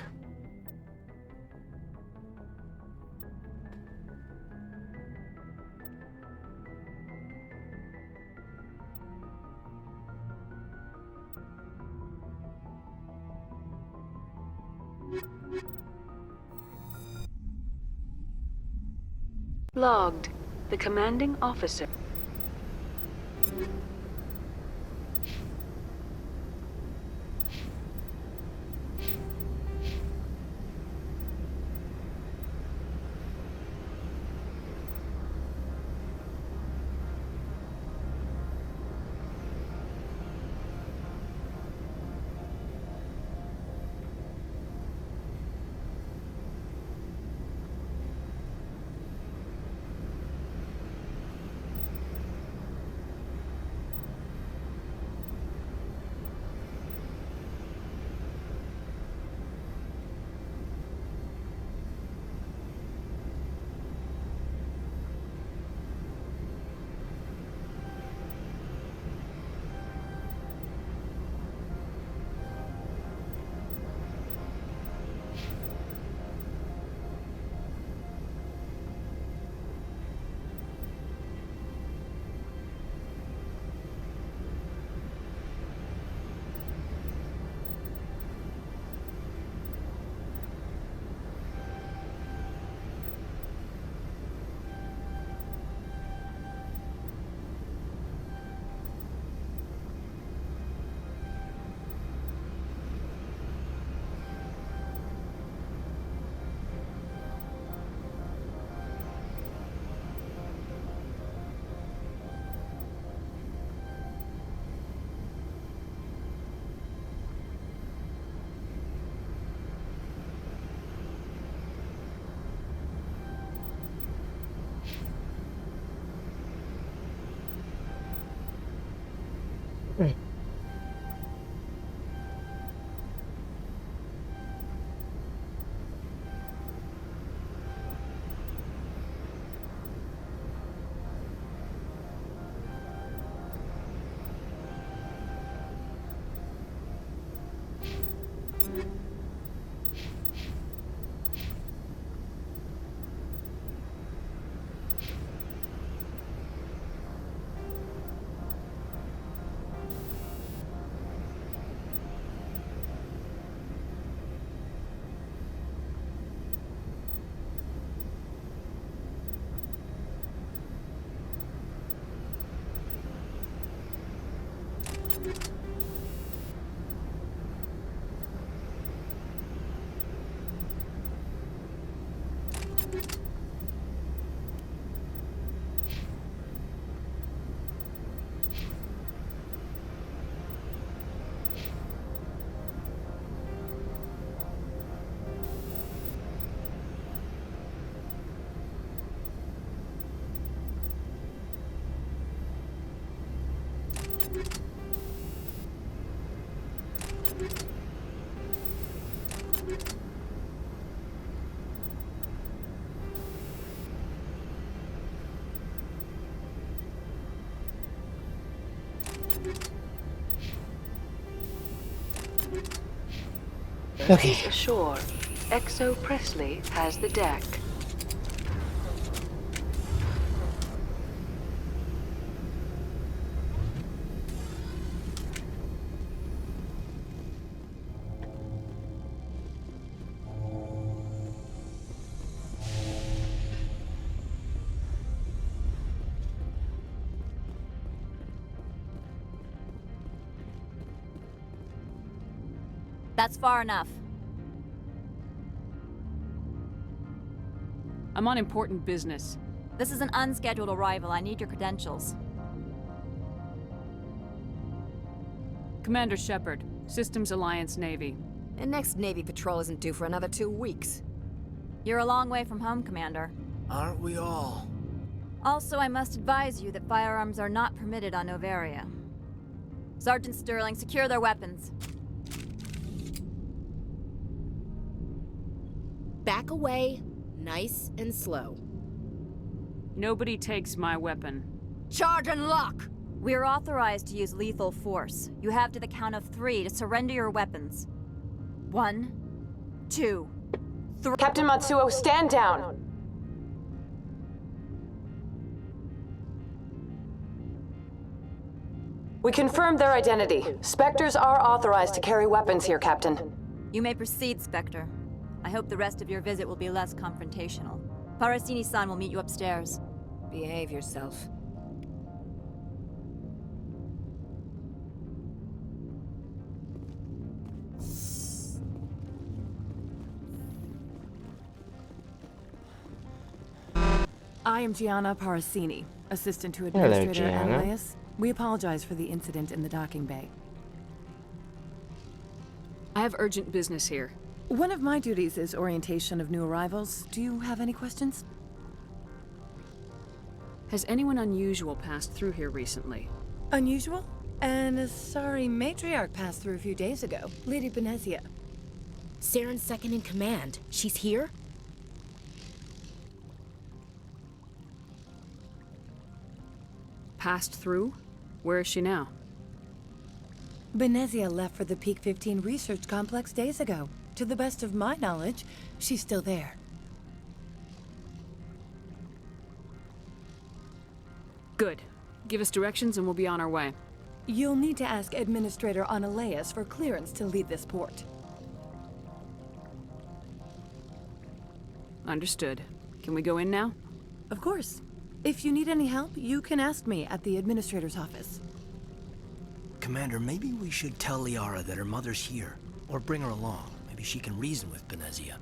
Logged. The commanding officer. Okay. Ashore. Exo Presley has the deck. That's far enough. I'm on important business. This is an unscheduled arrival. I need your credentials. Commander Shepard, Systems Alliance Navy. And next Navy patrol isn't due for another 2 weeks. You're a long way from home, Commander. Aren't we all? Also, I must advise you that firearms are not permitted on Noveria. Sergeant Sterling, secure their weapons. Back away, nice and slow. Nobody takes my weapon. Charge and lock! We're authorized to use lethal force. You have to the count of 3 to surrender your weapons. 1, 2, 3. Captain Matsuo, stand down! We confirmed their identity. Spectres are authorized to carry weapons here, Captain. You may proceed, Spectre. I hope the rest of your visit will be less confrontational. Parasini-san will meet you upstairs. Behave yourself. I am Gianna Parasini, assistant to Hello, Administrator Gianna. Ananias. We apologize for the incident in the docking bay. I have urgent business here. One of my duties is orientation of new arrivals. Do you have any questions? Has anyone unusual passed through here recently? Unusual? And a sorry matriarch passed through a few days ago. Lady Benezia. Saren's second in command. She's here? Passed through? Where is she now? Benezia left for the Peak 15 research complex days ago. To the best of my knowledge, she's still there. Good. Give us directions and we'll be on our way. You'll need to ask Administrator Ananias for clearance to leave this port. Understood. Can we go in now? Of course. If you need any help, you can ask me at the Administrator's office. Commander, maybe we should tell Liara that her mother's here. Or bring her along. Maybe she can reason with Benezia.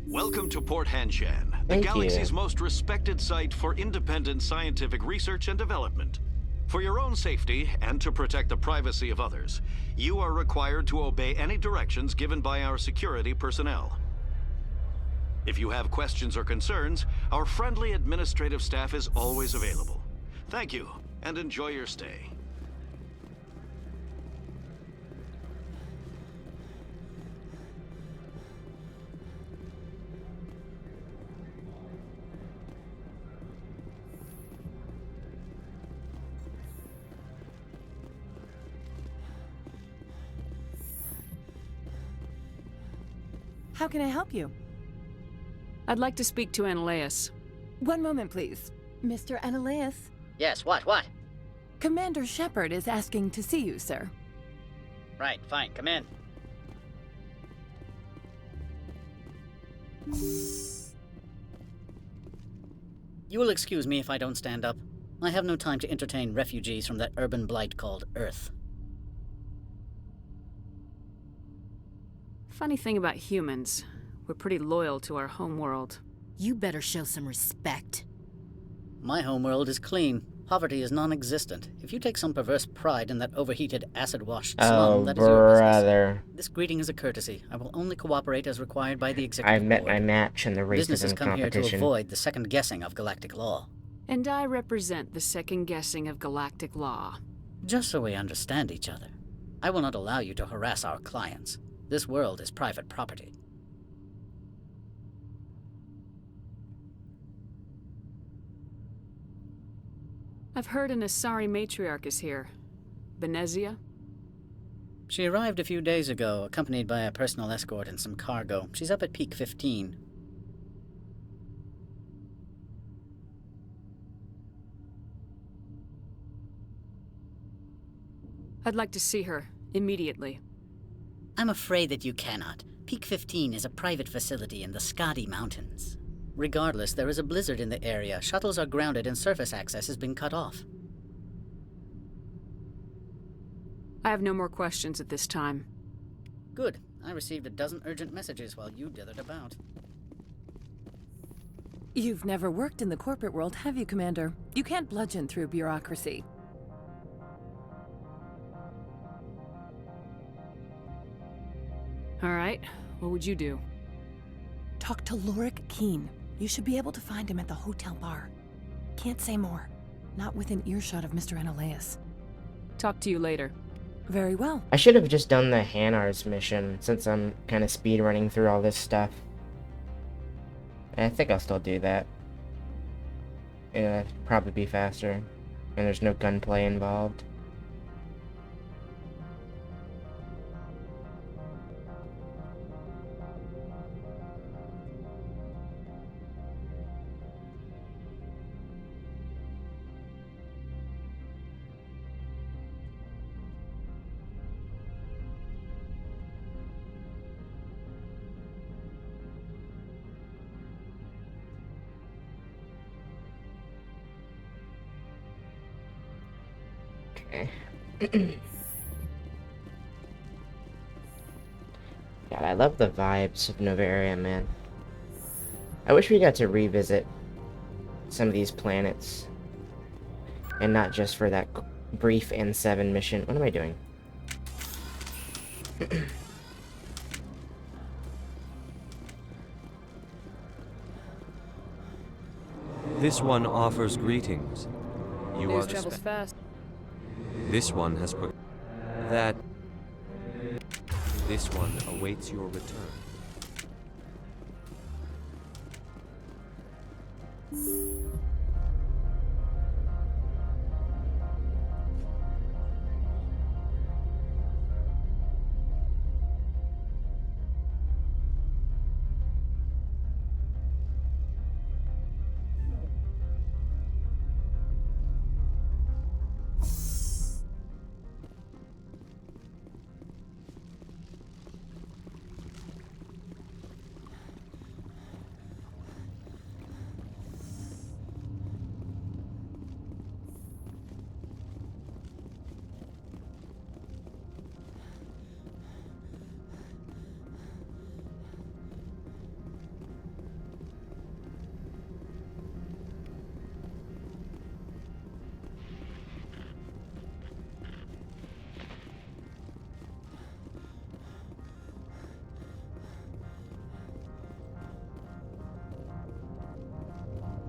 Welcome to Port Hanshan, the Thank galaxy's you. most respected site for independent scientific research and development. For your own safety and to protect the privacy of others, you are required to obey any directions given by our security personnel. If you have questions or concerns, our friendly administrative staff is always available. Thank you, and enjoy your stay. How can I help you? I'd like to speak to Analeas. One moment, please. Mr. Analeas? Yes, what? Commander Shepard is asking to see you, sir. Right, fine, come in. You will excuse me if I don't stand up. I have no time to entertain refugees from that urban blight called Earth. Funny thing about humans, we're pretty loyal to our homeworld. You better show some respect. My homeworld is clean. Poverty is non-existent. If you take some perverse pride in that overheated, acid-washed slum, that is your business. This greeting is a courtesy. I will only cooperate as required by the executive I've met board. my match in the Businesses racism come here to competition. avoid the second guessing of galactic law. And I represent the second guessing of galactic law. Just so we understand each other, I will not allow you to harass our clients. This world is private property. I've heard an Asari matriarch is here. Benezia? She arrived a few days ago, accompanied by a personal escort and some cargo. She's up at Peak 15. I'd like to see her, immediately. I'm afraid that you cannot. Peak 15 is a private facility in the Skadi Mountains. Regardless, there is a blizzard in the area. Shuttles are grounded and surface access has been cut off. I have no more questions at this time. Good. I received a dozen urgent messages while you dithered about. You've never worked in the corporate world, have you, Commander? You can't bludgeon through bureaucracy. All right, what would you do? Talk to Lorik Keen. You should be able to find him at the hotel bar. Can't say more. Not within earshot of Mr. Analeas. Talk to you later. Very well. I should have just done the Hanar's mission, since I'm kind of speedrunning through all this stuff. I think I'll still do that. It'll probably be faster, and there's no gunplay involved. God, I love the vibes of Novaria, man. I wish we got to revisit some of these planets. And not just for that brief N7 mission. What am I doing? This one offers greetings. You News are travels fast. This one has that. This one awaits your return.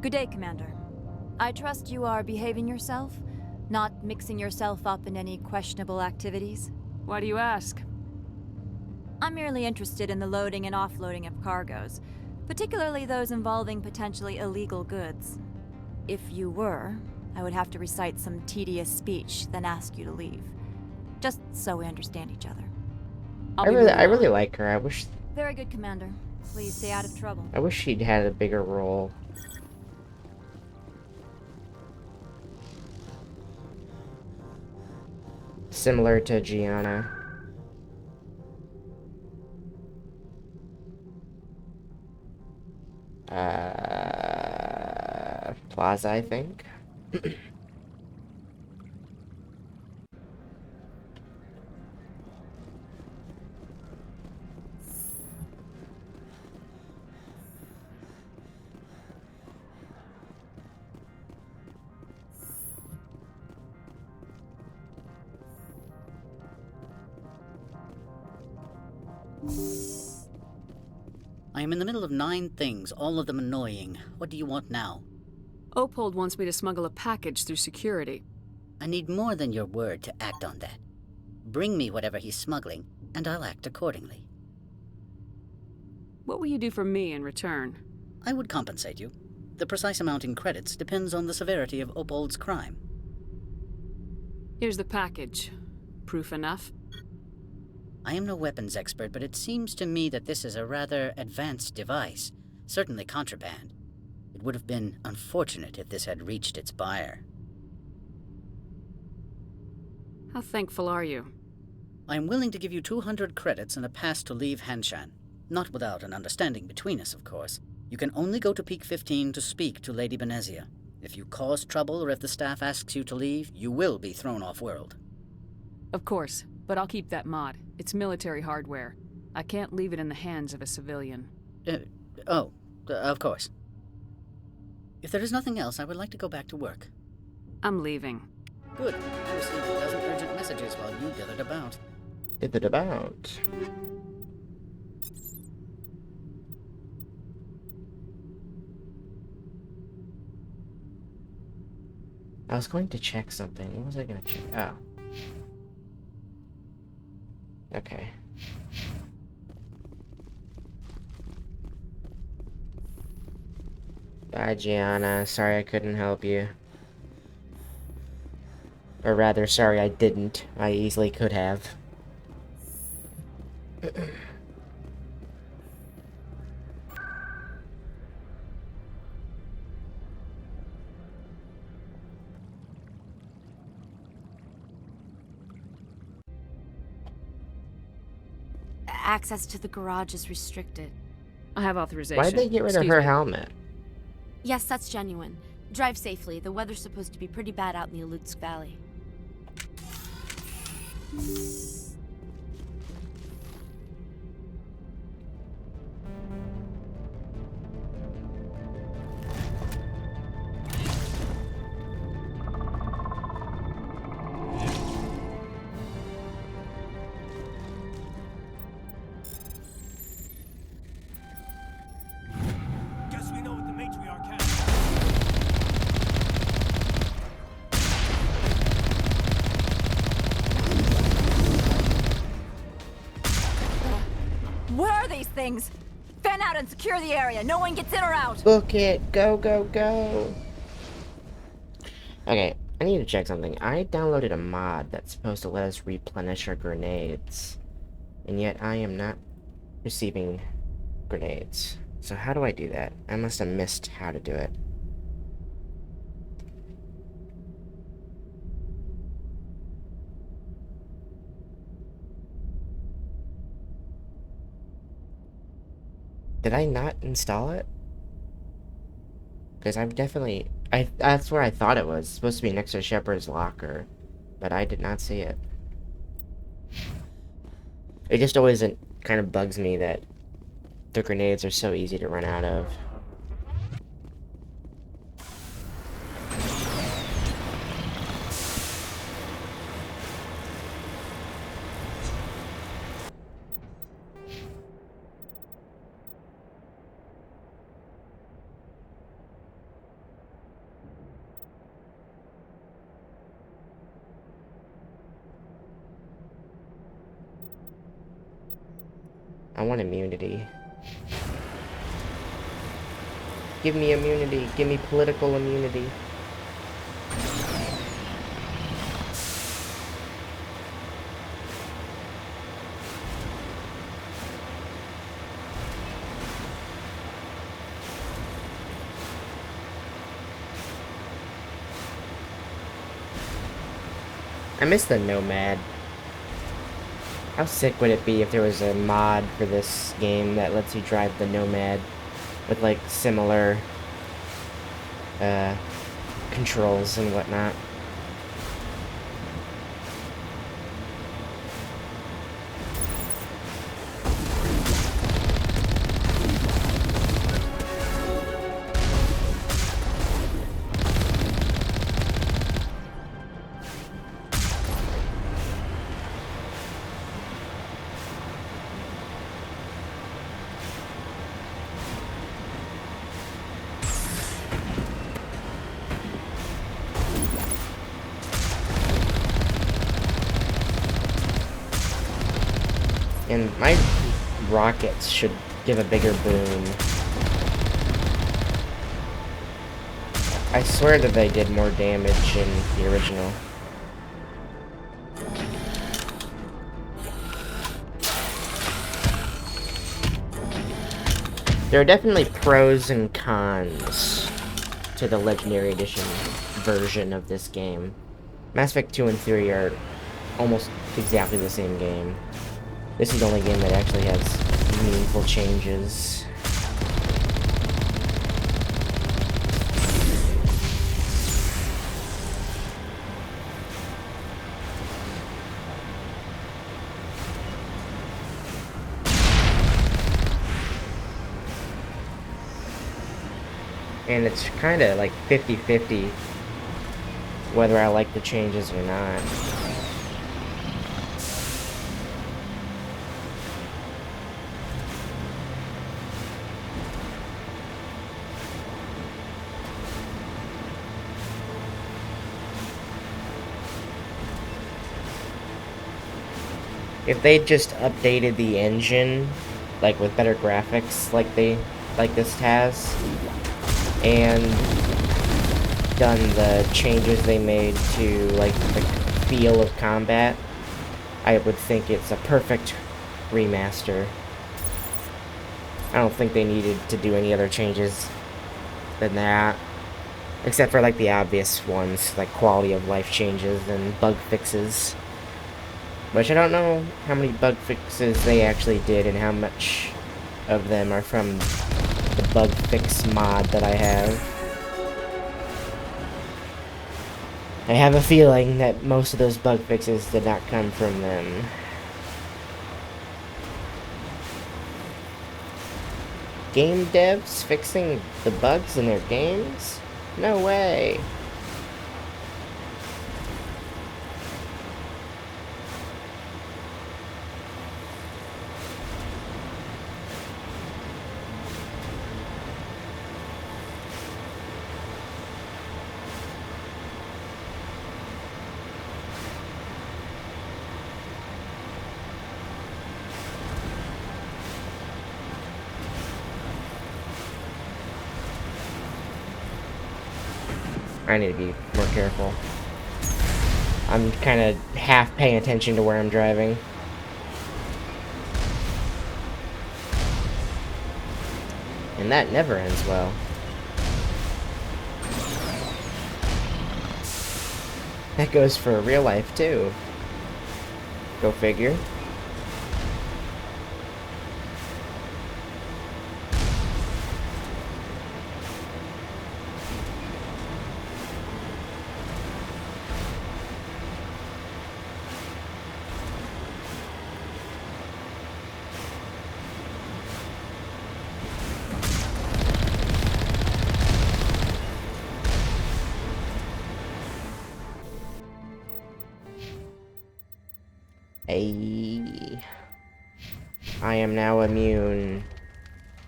Good day, Commander. I trust you are behaving yourself, not mixing yourself up in any questionable activities? Why do you ask? I'm merely interested in the loading and offloading of cargoes, particularly those involving potentially illegal goods. If you were, I would have to recite some tedious speech, then ask you to leave. Just so we understand each other. I really like her. I wish. Very good, Commander. Please stay out of trouble. I wish she'd had a bigger role. Similar to Gianna. Plaza, I think. I am in the middle of 9 things, all of them annoying. What do you want now? Opold wants me to smuggle a package through security. I need more than your word to act on that. Bring me whatever he's smuggling, and I'll act accordingly. What will you do for me in return? I would compensate you. The precise amount in credits depends on the severity of Opold's crime. Here's the package. Proof enough? I am no weapons expert, but it seems to me that this is a rather advanced device. Certainly contraband. It would have been unfortunate if this had reached its buyer. How thankful are you? I am willing to give you 200 credits and a pass to leave Hanshan. Not without an understanding between us, of course. You can only go to Peak 15 to speak to Lady Benezia. If you cause trouble or if the staff asks you to leave, you will be thrown off-world. Of course, but I'll keep that mod. It's military hardware. I can't leave it in the hands of a civilian. Of course. If there is nothing else, I would like to go back to work. I'm leaving. Good. I received a dozen urgent messages while you dithered about. Dithered about? I was going to check something. What was I going to check? Oh. Okay. Bye, Gianna. Sorry I couldn't help you. Or rather, sorry I didn't. I easily could have. Access to the garage is restricted. I have authorization. Why'd they get rid of her helmet? Yes, that's genuine. Drive safely. The weather's supposed to be pretty bad out in the Alutsk Valley. Things. Fan out and secure the area. No one gets in or out. Book it. Go, go, go. Okay, I need to check something. I downloaded a mod that's supposed to let us replenish our grenades. And yet I am not receiving grenades. So how do I do that? I must have missed how to do it. Did I not install it? Because I've definitely... that's where I thought it was. It's supposed to be next to Shepard's locker. But I did not see it. It just always kind of bugs me that the grenades are so easy to run out of. I want immunity. Give me immunity. Give me political immunity. I miss the Nomad. How sick would it be if there was a mod for this game that lets you drive the Nomad with like similar controls and whatnot? And my rockets should give a bigger boom. I swear that they did more damage in the original. There are definitely pros and cons to the Legendary Edition version of this game. Mass Effect 2 and 3 are almost exactly the same game. This is the only game that actually has meaningful changes. And it's kind of like 50-50 whether I like the changes or not. If they just updated the engine, like with better graphics, like this has, and done the changes they made to like the feel of combat, I would think it's a perfect remaster. I don't think they needed to do any other changes than that, except for like the obvious ones, like quality of life changes and bug fixes. Which I don't know how many bug fixes they actually did and how much of them are from the bug fix mod that I have. I have a feeling that most of those bug fixes did not come from them. Game devs fixing the bugs in their games? No way. I need to be more careful. I'm kind of half paying attention to where I'm driving. And that never ends well. That goes for real life too. Go figure. I am now immune.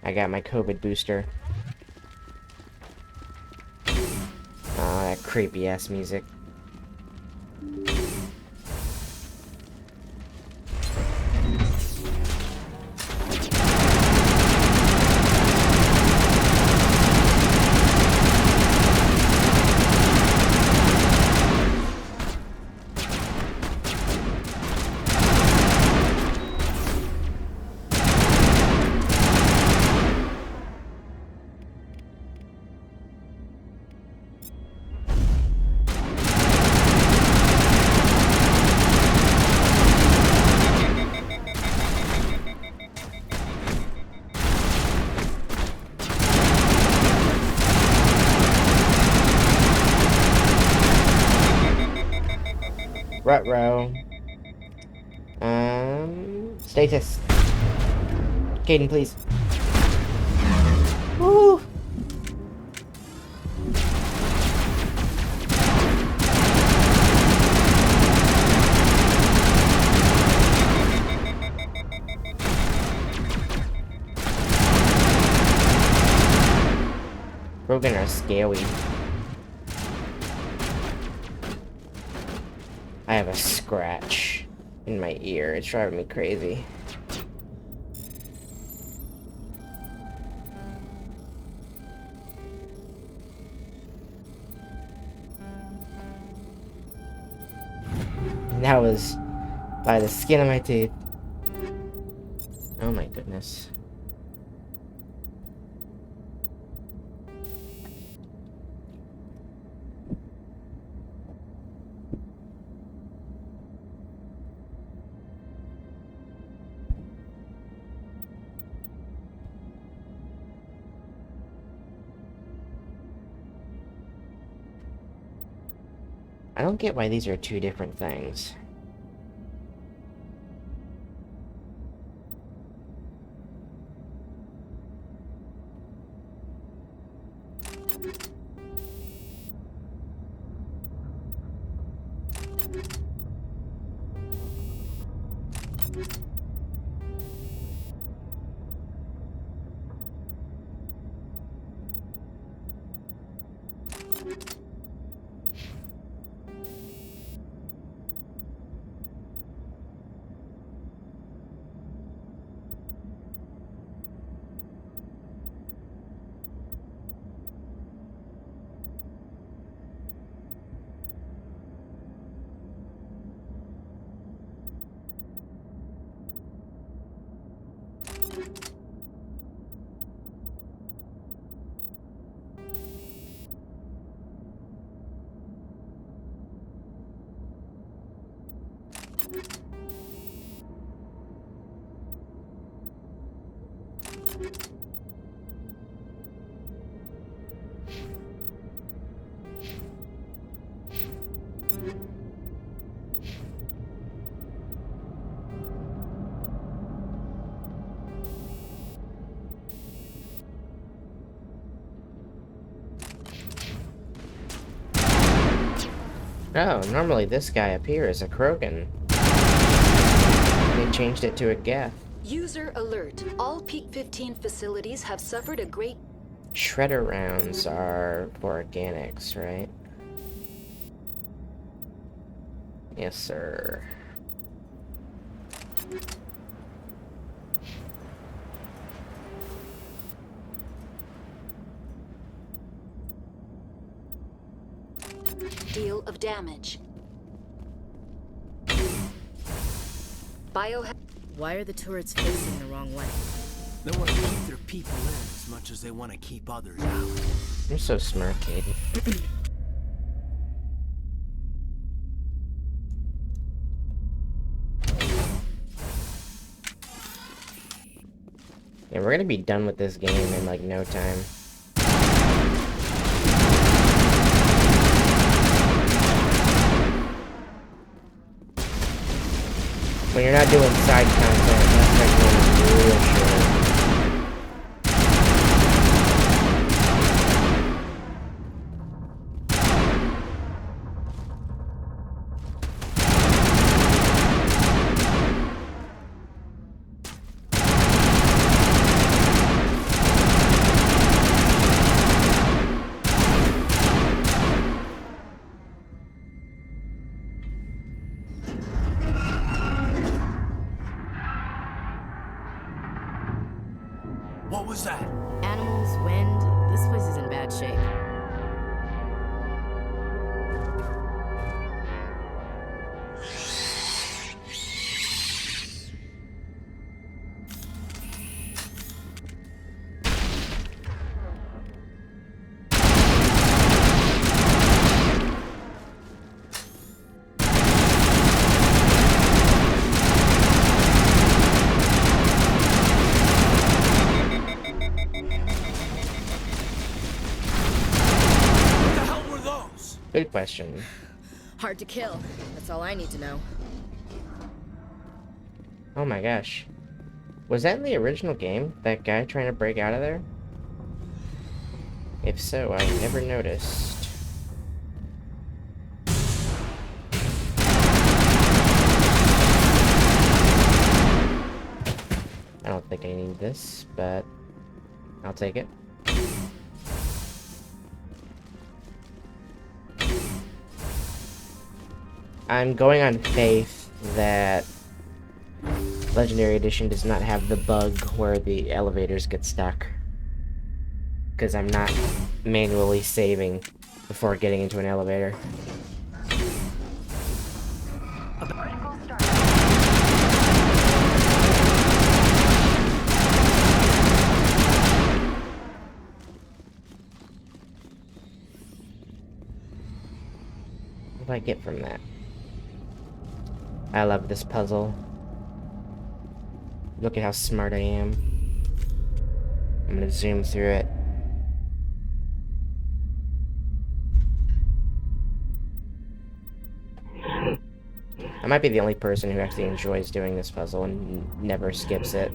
I got my COVID booster. Ah, that creepy ass music. Ruh-roh. Status. Caden, please. Woo! Krogan are scary. I have a scratch in my ear. It's driving me crazy. That was by the skin of my teeth. Oh my goodness. I don't get why these are two different things. Oh, normally this guy up here is a Krogan. They changed it to a Geth. User alert. All Peak 15 facilities have suffered a great... Shredder rounds are for organics, right? Yes, sir. Deal of damage. Why are the turrets facing the wrong way? They want to keep their people in as much as they want to keep others out. You're so smart, Caden. Yeah, we're gonna be done with this game in like no time. When you're not doing side content, that's like going real short. What was that? Animals, wind. This place is in bad shape. Good question. Hard to kill. That's all I need to know. Oh my gosh. Was that in the original game? That guy trying to break out of there? If so, I never noticed. I don't think I need this, but I'll take it. I'm going on faith that Legendary Edition does not have the bug where the elevators get stuck. Because I'm not manually saving before getting into an elevator. What do I get from that? I love this puzzle. Look at how smart I am. I'm gonna zoom through it. I might be the only person who actually enjoys doing this puzzle and never skips it.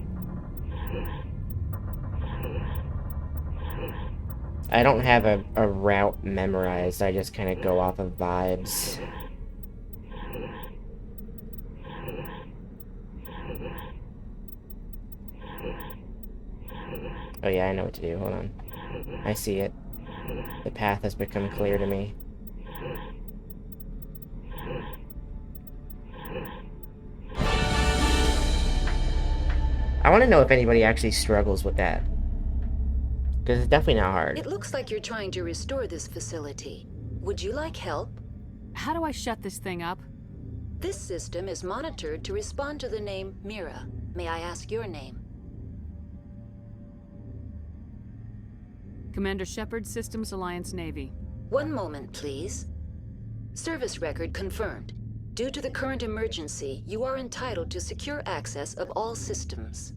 I don't have a route memorized, I just kind of go off of vibes. Oh yeah, I know what to do, hold on. I see it. The path has become clear to me. I want to know if anybody actually struggles with that. Because it's definitely not hard. It looks like you're trying to restore this facility. Would you like help? How do I shut this thing up? This system is monitored to respond to the name Mira. May I ask your name? Commander Shepard, Systems Alliance Navy. One moment, please. Service record confirmed. Due to the current emergency, you are entitled to secure access of all systems.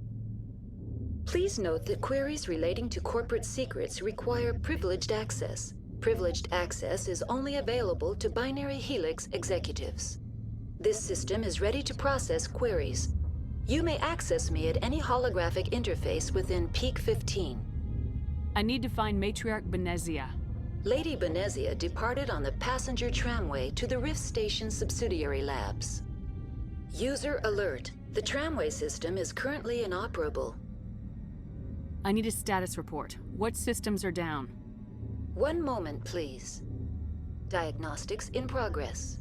Please note that queries relating to corporate secrets require privileged access. Privileged access is only available to Binary Helix executives. This system is ready to process queries. You may access me at any holographic interface within Peak 15. I need to find Matriarch Benezia. Lady Benezia departed on the passenger tramway to the Rift Station subsidiary labs. User alert. The tramway system is currently inoperable. I need a status report. What systems are down? One moment, please. Diagnostics in progress.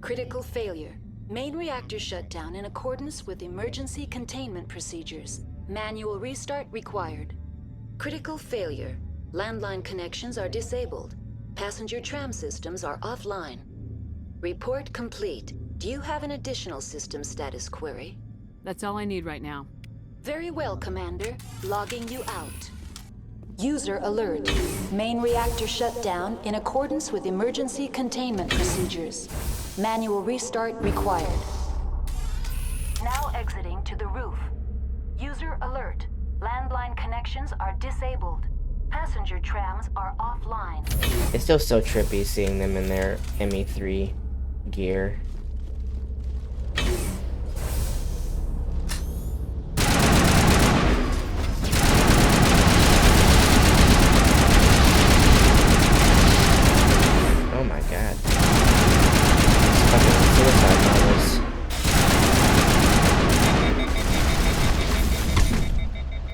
Critical failure. Main reactor shut down in accordance with emergency containment procedures. Manual restart required. Critical failure. Landline connections are disabled. Passenger tram systems are offline. Report complete. Do you have an additional system status query? That's all I need right now. Very well, Commander. Logging you out. User alert. Main reactor shut down in accordance with emergency containment procedures. Manual restart required. Now exiting to the roof. User alert. Landline connections are disabled. Passenger trams are offline. It's still so trippy seeing them in their ME3 gear. Oh my god. It's fucking suicide bombers.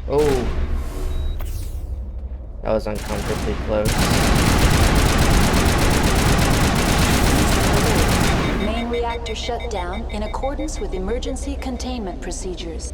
Oh. That was uncomfortably close. Main reactor shut down in accordance with emergency containment procedures.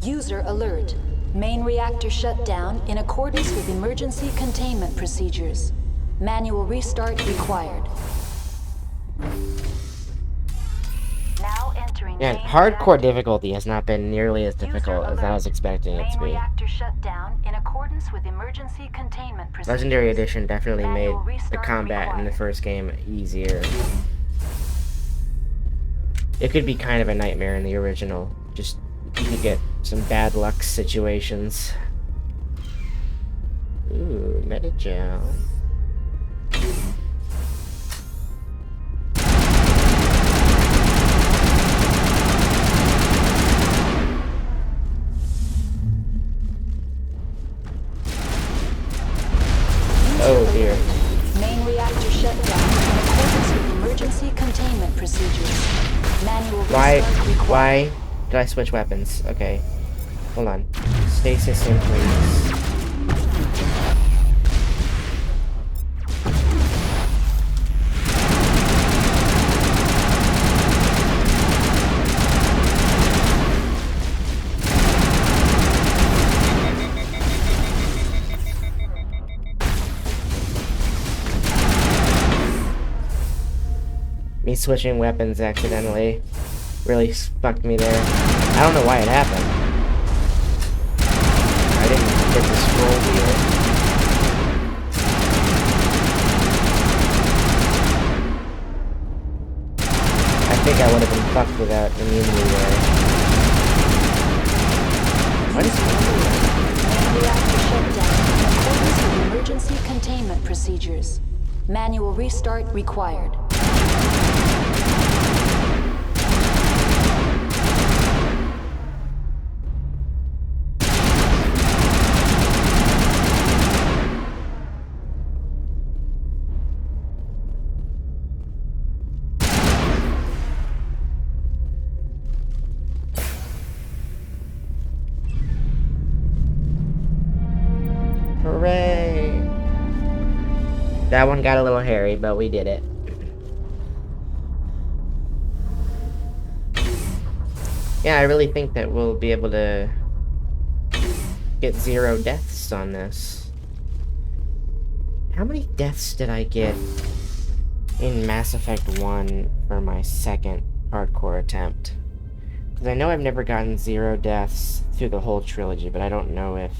User alert. Main reactor shut down in accordance with emergency containment procedures. Manual restart required. Now entering. And hardcore difficulty has not been nearly as difficult as I was expecting it to be. Reactor shut down in accordance with emergency containment procedures. Legendary Edition definitely made the combat in the first game easier. It could be kind of a nightmare in the original. Just, you could get some bad luck situations. Ooh, Metagel. Oh dear. Main reactor shut down in accordance with emergency containment procedures. Manual restart required. Why did I switch weapons? Okay. Hold on. Stasis in, please. Me switching weapons accidentally really fucked me there. I don't know why it happened. I didn't hit the scroll wheel. I think I would have been fucked without immunity there. What is Main reactor shut down in accordance with emergency containment procedures. Manual restart required. Hooray! That one got a little hairy, but we did it. Yeah, I really think that we'll be able to get 0 deaths on this. How many deaths did I get in Mass Effect 1 for my second hardcore attempt? Because I know I've never gotten 0 deaths through the whole trilogy, but I don't know if...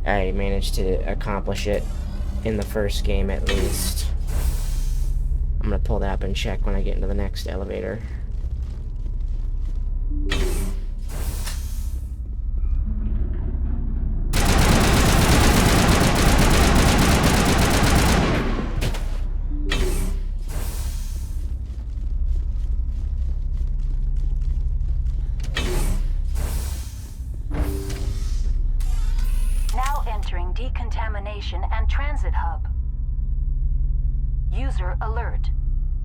I managed to accomplish it in the first game at least. I'm gonna pull that up and check when I get into the next elevator. Now entering decontamination and transit hub. User alert.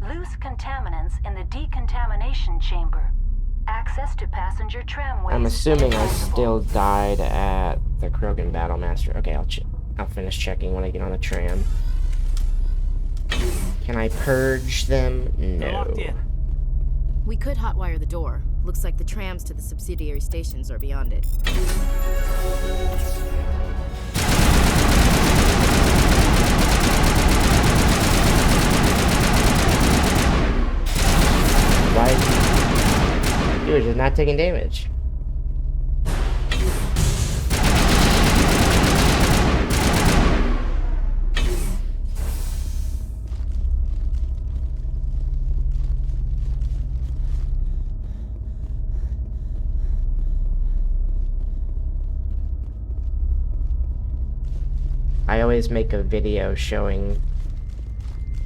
Loose contaminants in the decontamination chamber. Access to passenger tramways. I'm assuming I still died at the Krogan Battlemaster. Okay, I'll finish checking when I get on the tram. Can I purge them? No. We could hotwire the door. Looks like the trams to the subsidiary stations are beyond it. Why? Dude, just not taking damage. I always make a video showing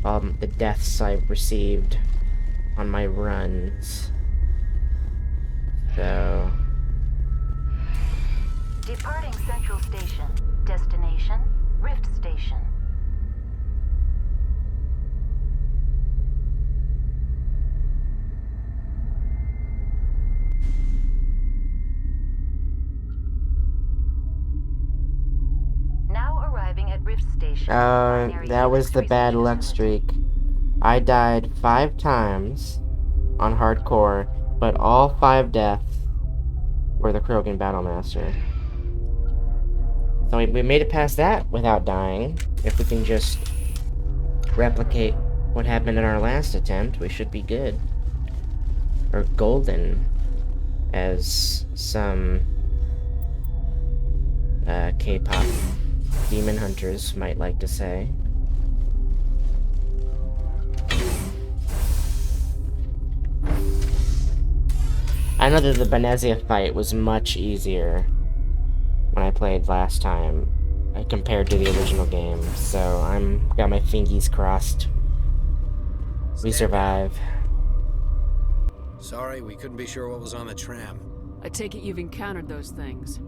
the deaths I've received on my runs. So... Departing Central Station. Destination, Rift Station. Now arriving at Rift Station. that was the bad luck streak. I died 5 times on hardcore, but all 5 deaths were the Krogan Battlemaster. So we made it past that without dying. If we can just replicate what happened in our last attempt, we should be good. Or golden, as some K-pop demon hunters might like to say. I know that the Benezia fight was much easier when I played last time compared to the original game, so I'm got my fingies crossed. We survive. Sorry, we couldn't be sure what was on the tram. I take it you've encountered those things.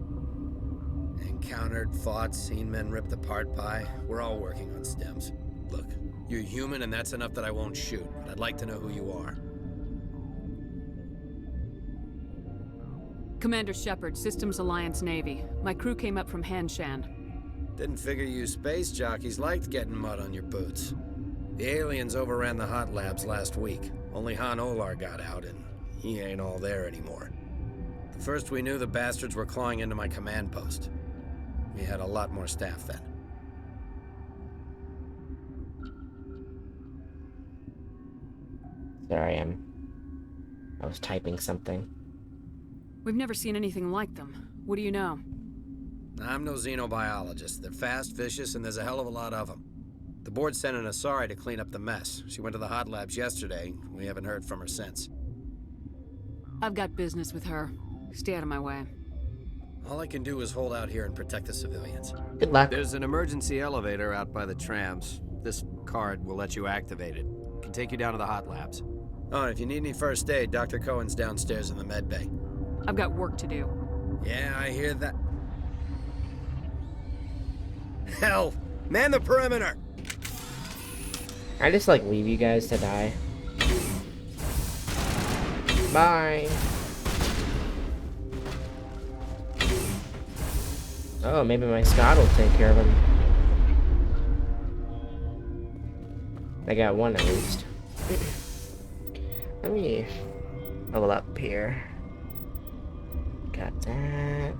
Encountered, fought, seen men ripped apart by. We're all working on stems. Look, you're human and that's enough that I won't shoot, but I'd like to know who you are. Commander Shepard, Systems Alliance Navy. My crew came up from Hanshan. Didn't figure you space jockeys liked getting mud on your boots. The aliens overran the hot labs last week. Only Han Olar got out, and he ain't all there anymore. The first we knew, the bastards were clawing into my command post. We had a lot more staff then. Sorry, I was typing something. We've never seen anything like them. What do you know? I'm no xenobiologist. They're fast, vicious, and there's a hell of a lot of them. The board sent an Asari to clean up the mess. She went to the hot labs yesterday. We haven't heard from her since. I've got business with her. Stay out of my way. All I can do is hold out here and protect the civilians. Good luck. There's an emergency elevator out by the trams. This card will let you activate it. Can take you down to the hot labs. Oh, and if you need any first aid, Dr. Cohen's downstairs in the med bay. I've got work to do. Yeah, I hear that. Hell! Man the perimeter! I just like leave you guys to die. Bye. Oh, maybe my Scott will take care of him. I got one at least. Let me level up here. Got that.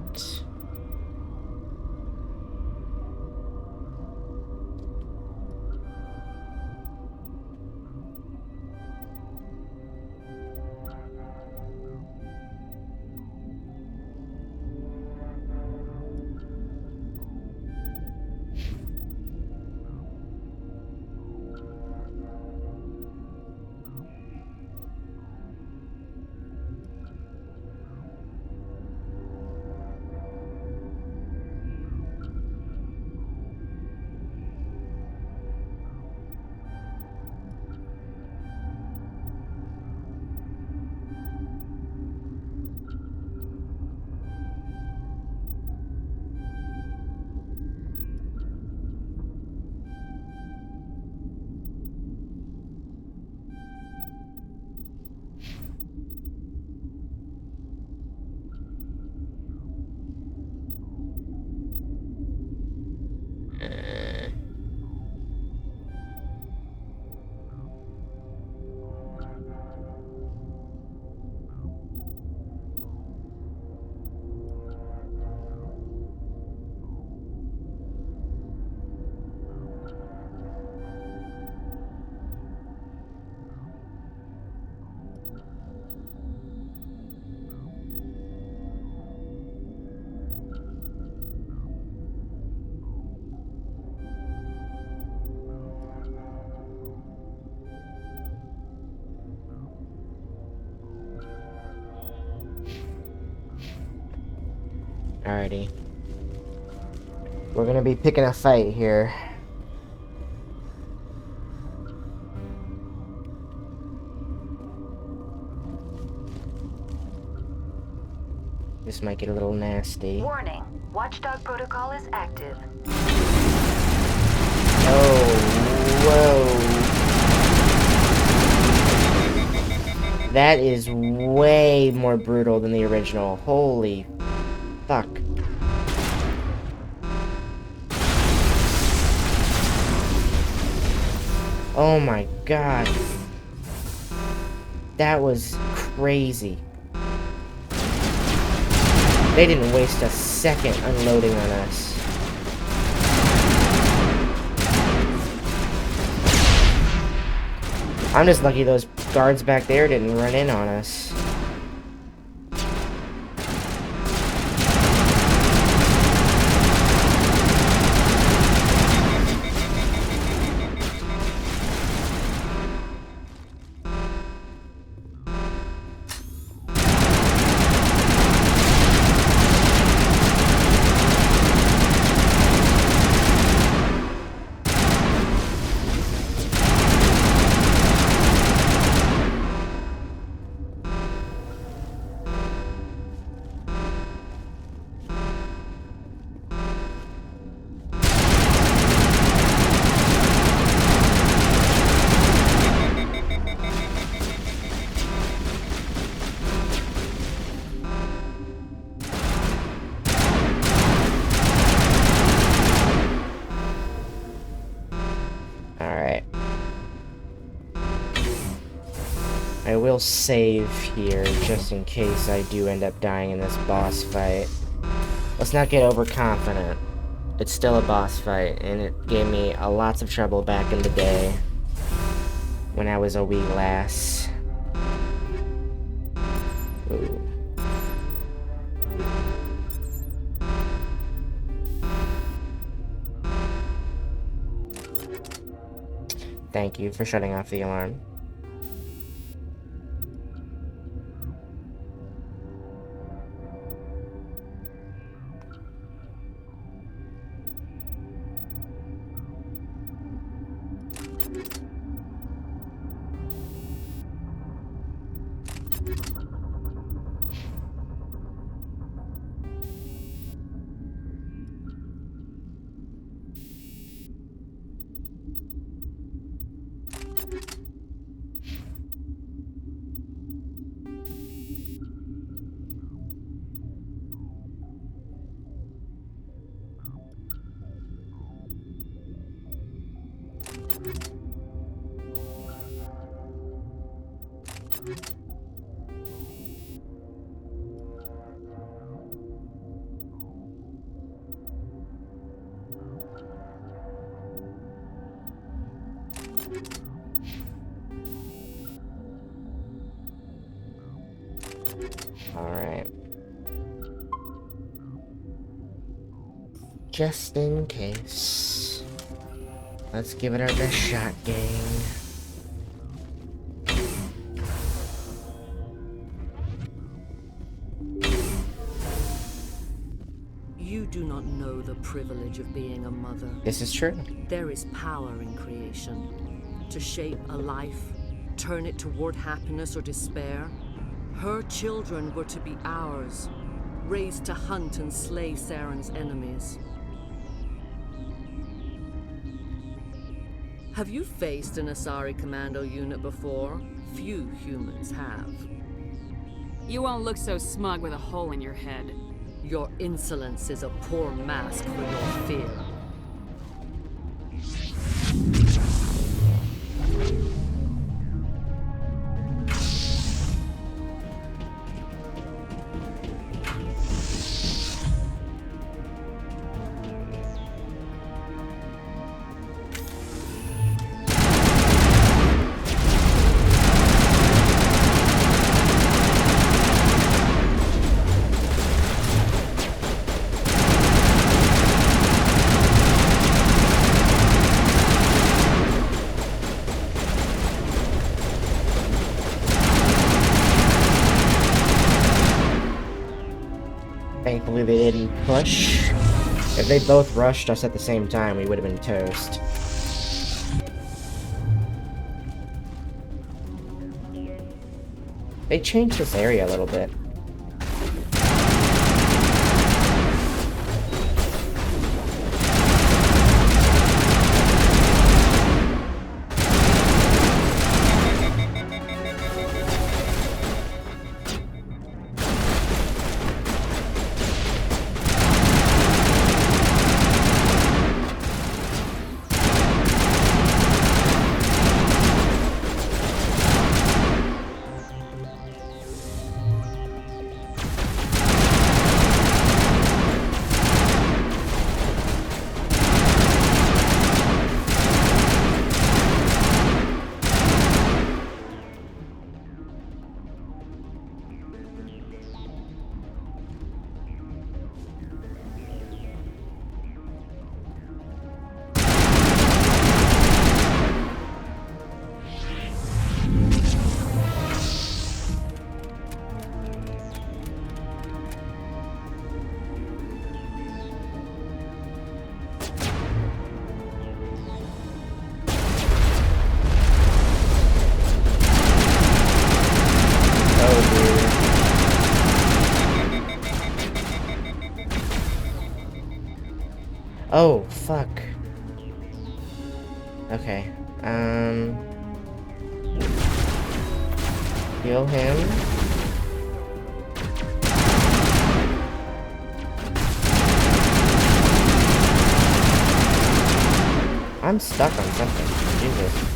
Alrighty. We're gonna be picking a fight here. This might get a little nasty. Warning. Watchdog protocol is active. Oh, whoa. That is way more brutal than the original. Holy fuck. Oh my god. That was crazy. They didn't waste a second unloading on us. I'm just lucky those guards back there didn't run in on us. I will save here, just in case I do end up dying in this boss fight. Let's not get overconfident. It's still a boss fight, and it gave me lots of trouble back in the day, when I was a wee lass. Ooh. Thank you for shutting off the alarm. Alright. Just in case. Let's give it our best shot, gang. You do not know the privilege of being a mother. This is true. There is power in creation. To shape a life, turn it toward happiness or despair. Her children were to be ours, raised to hunt and slay Saren's enemies. Have you faced an Asari Commando unit before? Few humans have. You won't look so smug with a hole in your head. Your insolence is a poor mask for your fear. Thankfully they didn't push. If they both rushed us at the same time, we would have been toast. They changed this area a little bit. Oh, fuck. Okay. Heal him. I'm stuck on something. Jesus.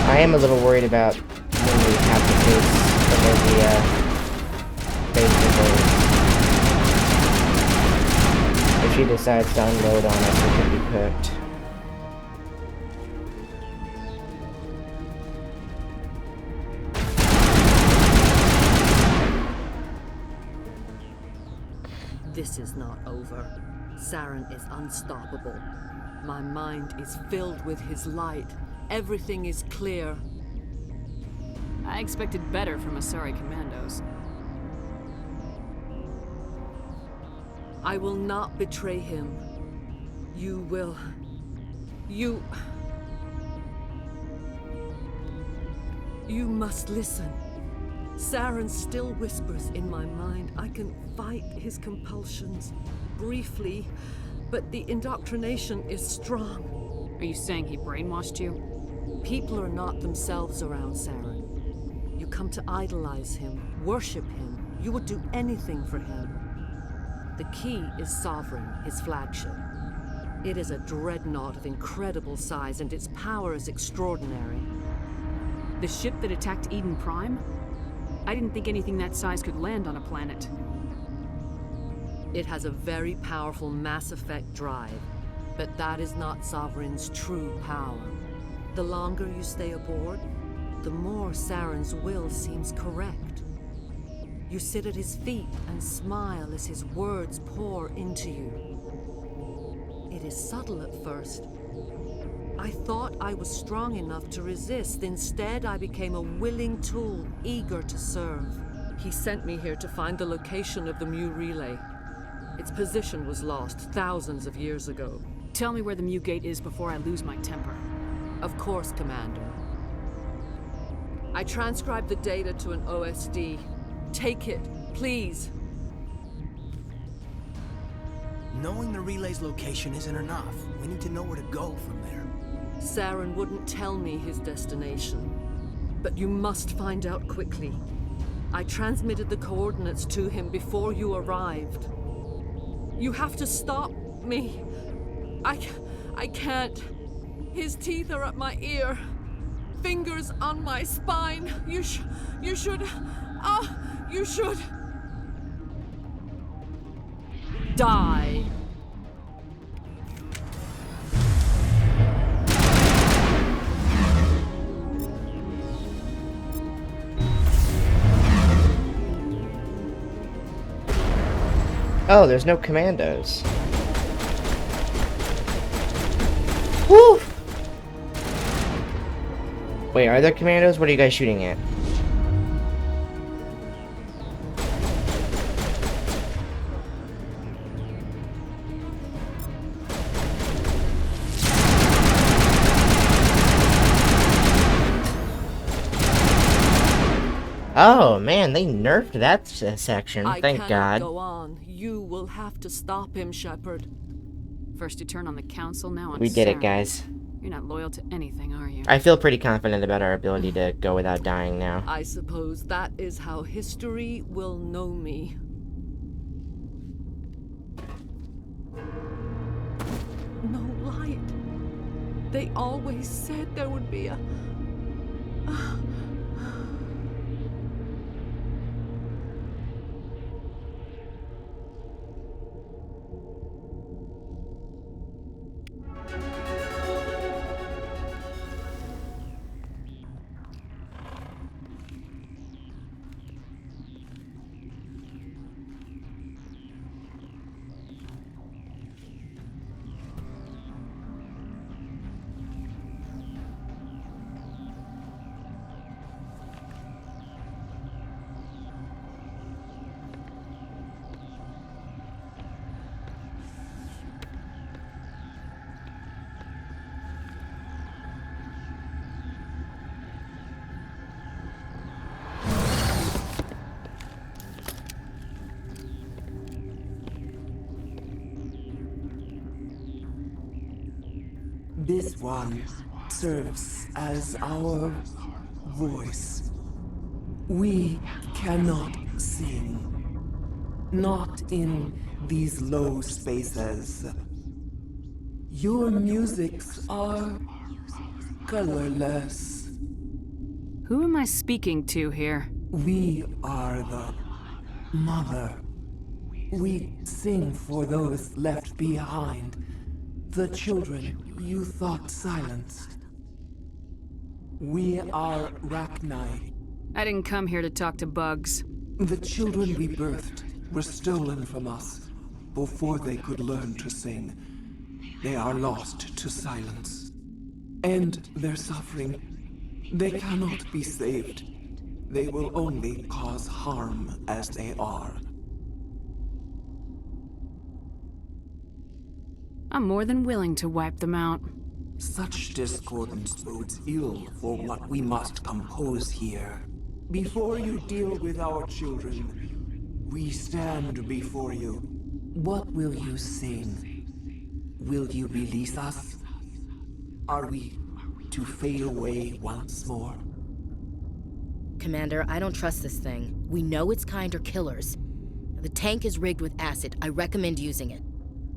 I am a little worried about when we have to face Olivia. If she decides to unload on us, we could be cooked. This is not over. Saren is unstoppable. My mind is filled with his light. Everything is clear. I expected better from Asari commandos. I will not betray him. You will. You must listen. Saren still whispers in my mind. I can fight his compulsions. Briefly, but the indoctrination is strong. Are you saying he brainwashed you? People are not themselves around Saren. You come to idolize him, worship him. You would do anything for him. The key is Sovereign, his flagship. It is a dreadnought of incredible size, and its power is extraordinary. The ship that attacked Eden Prime? I didn't think anything that size could land on a planet. It has a very powerful Mass Effect drive, but that is not Sovereign's true power. The longer you stay aboard, the more Saren's will seems correct. You sit at his feet and smile as his words pour into you. It is subtle at first. I thought I was strong enough to resist. Instead, I became a willing tool, eager to serve. He sent me here to find the location of the Mu relay. Its position was lost thousands of years ago. Tell me where the Mu gate is before I lose my temper. Of course, Commander. I transcribed the data to an OSD. Take it, please. Knowing the relay's location isn't enough. We need to know where to go from there. Saren wouldn't tell me his destination. But you must find out quickly. I transmitted the coordinates to him before you arrived. You have to stop me. I can't. His teeth are at my ear. Fingers on my spine. You should. You should. Die. Oh, there's no commandos. Woo! Wait, are there commandos? What are you guys shooting at? Oh man, they nerfed that section. Thank God. I cannot go on. You will have to stop him, Shepard. First you turn on the Council, now on We did Saren. it, guys. You're not loyal to anything, are you? I feel pretty confident about our ability to go without dying now. I suppose that is how history will know me. No light. They always said there would be a... This one serves as our voice. We cannot sing. Not in these low spaces. Your musics are colorless. Who am I speaking to here? We are the mother. We sing for those left behind. The children you thought silenced. We are Rachni. I didn't come here to talk to bugs. The children we birthed were stolen from us before they could learn to sing. They are lost to silence. And their suffering, they cannot be saved. They will only cause harm as they are. I'm more than willing to wipe them out. Such discordance bodes ill for what we must compose here. Before you deal with our children, we stand before you. What will you sing? Will you release us? Are we to fade away once more? Commander, I don't trust this thing. We know its kind are killers. The tank is rigged with acid. I recommend using it.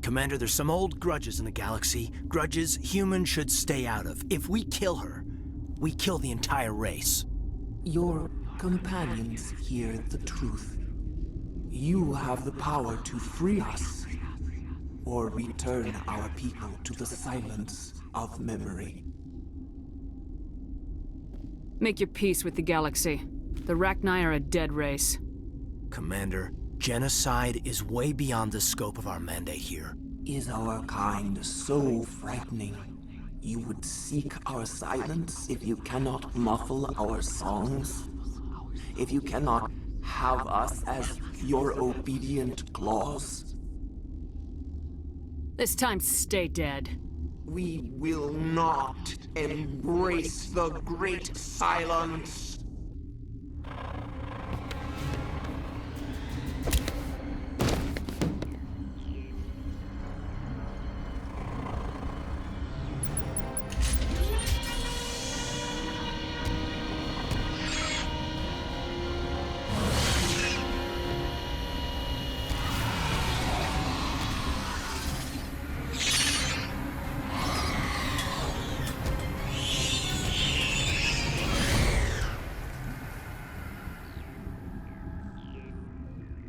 Commander, there's some old grudges in the galaxy. Grudges humans should stay out of. If we kill her, we kill the entire race. Your companions hear the truth. You have the power to free us, or return our people to the silence of memory. Make your peace with the galaxy. The Rachni are a dead race. Commander, genocide is way beyond the scope of our mandate here. Is our kind so frightening? You would seek our silence if you cannot muffle our songs? If you cannot have us as your obedient claws? This time, stay dead. We will not embrace the great silence.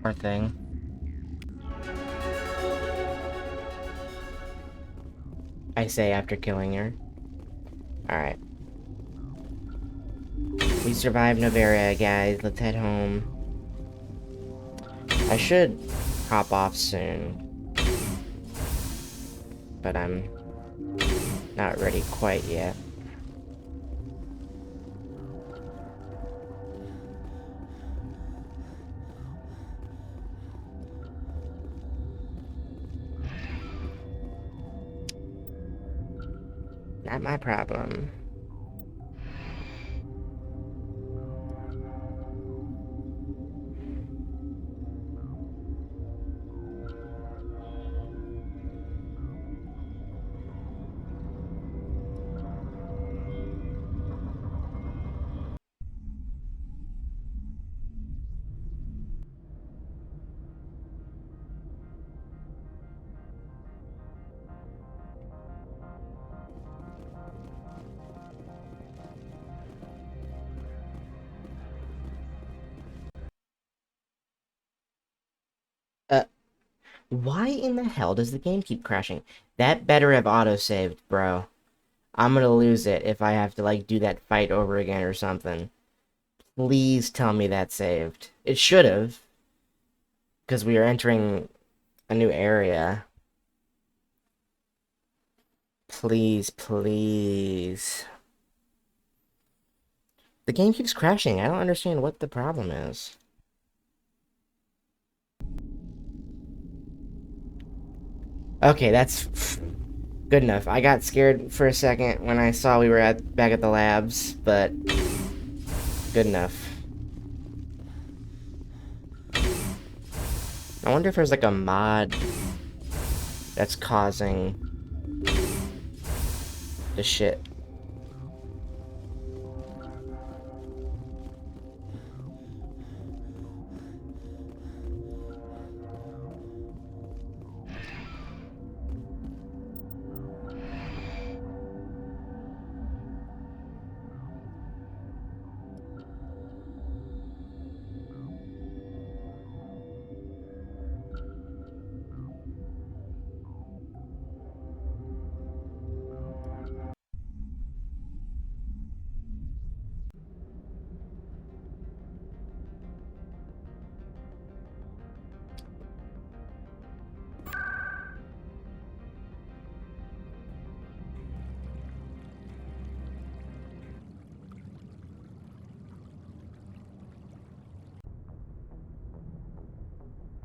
Poor thing. I say after killing her. Alright. We survived Noveria, guys. Let's head home. I should hop off soon. But I'm not ready quite yet. Not my problem. Why in the hell does the game keep crashing? That better have autosaved, bro. I'm gonna lose it if I have to, like, do that fight over again or something. Please tell me that saved. It should have. Because we are entering a new area. Please, please. The game keeps crashing. I don't understand what the problem is. Okay, that's good enough. I got scared for a second when I saw we were back at the labs, but good enough. I wonder if there's like a mod that's causing the shit.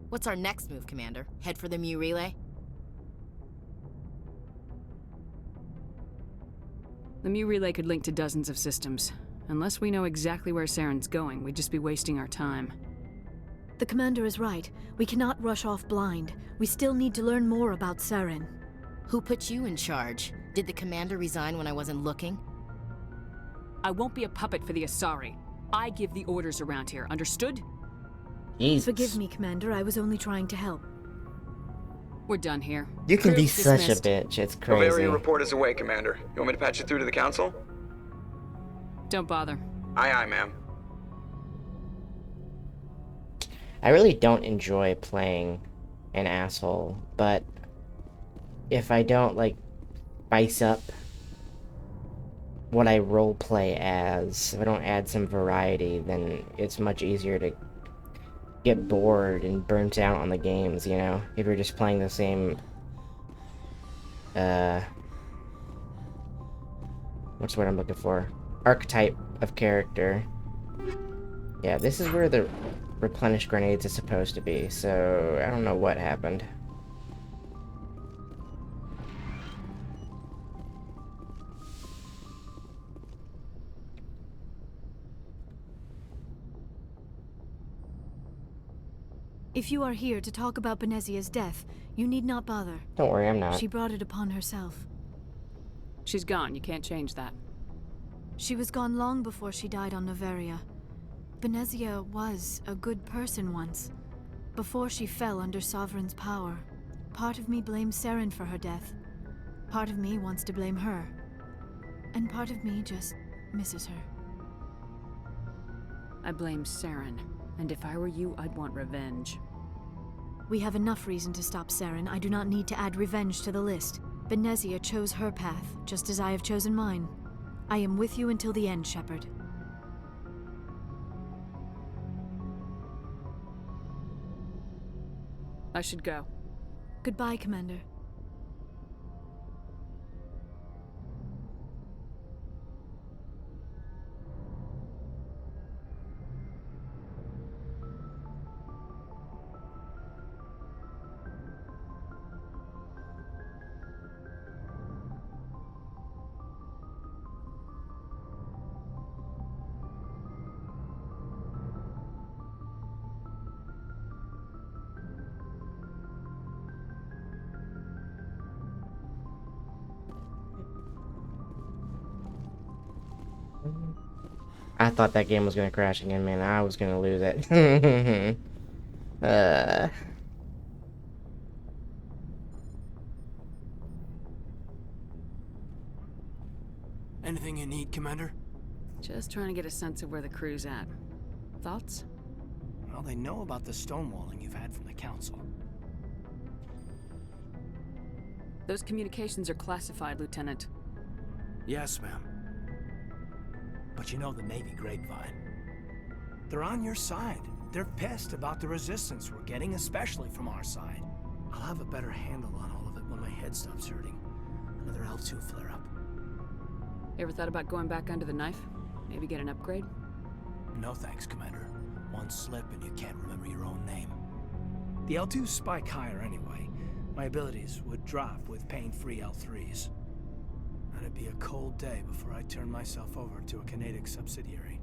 What's our next move, Commander? Head for the Mu relay? The Mu relay could link to dozens of systems. Unless we know exactly where Saren's going, we'd just be wasting our time. The Commander is right. We cannot rush off blind. We still need to learn more about Saren. Who put you in charge? Did the Commander resign when I wasn't looking? I won't be a puppet for the Asari. I give the orders around here, understood? Jesus. Forgive me, Commander. I was only trying to help. We're done here. You can be Dismissed. such a bitch. It's crazy. Bavaria report is away, Commander. You want me to patch it through to the Council? Don't bother. Aye, aye, ma'am. I really don't enjoy playing an asshole, but if I don't, like, spice up what I roleplay as, if I don't add some variety, then it's much easier to get bored and burnt out on the games, you know? If you're just playing the same, what's the word I'm looking for? Archetype of character. Yeah, this is where the replenish grenades is supposed to be, so I don't know what happened. If you are here to talk about Benezia's death, you need not bother. Don't worry, I'm not. She brought it upon herself. She's gone. You can't change that. She was gone long before she died on Noveria. Benezia was a good person once, before she fell under Sovereign's power. Part of me blames Saren for her death. Part of me wants to blame her. And part of me just misses her. I blame Saren. And if I were you, I'd want revenge. We have enough reason to stop Saren. I do not need to add revenge to the list. Benezia chose her path, just as I have chosen mine. I am with you until the end, Shepard. I should go. Goodbye, Commander. I thought that game was gonna crash again, man. I was gonna lose it. Anything you need, Commander? Just trying to get a sense of where the crew's at. Thoughts? Well, they know about the stonewalling you've had from the Council. Those communications are classified, Lieutenant. Yes, ma'am. But you know the Navy grapevine. They're on your side. They're pissed about the resistance we're getting, especially from our side. I'll have a better handle on all of it when my head stops hurting. Another L2 flare-up. Ever thought about going back under the knife? Maybe get an upgrade? No thanks, Commander. One slip and you can't remember your own name. The L2s spike higher anyway. My abilities would drop with pain-free L3s. And it'd be a cold day before I turn myself over to a Canadic subsidiary.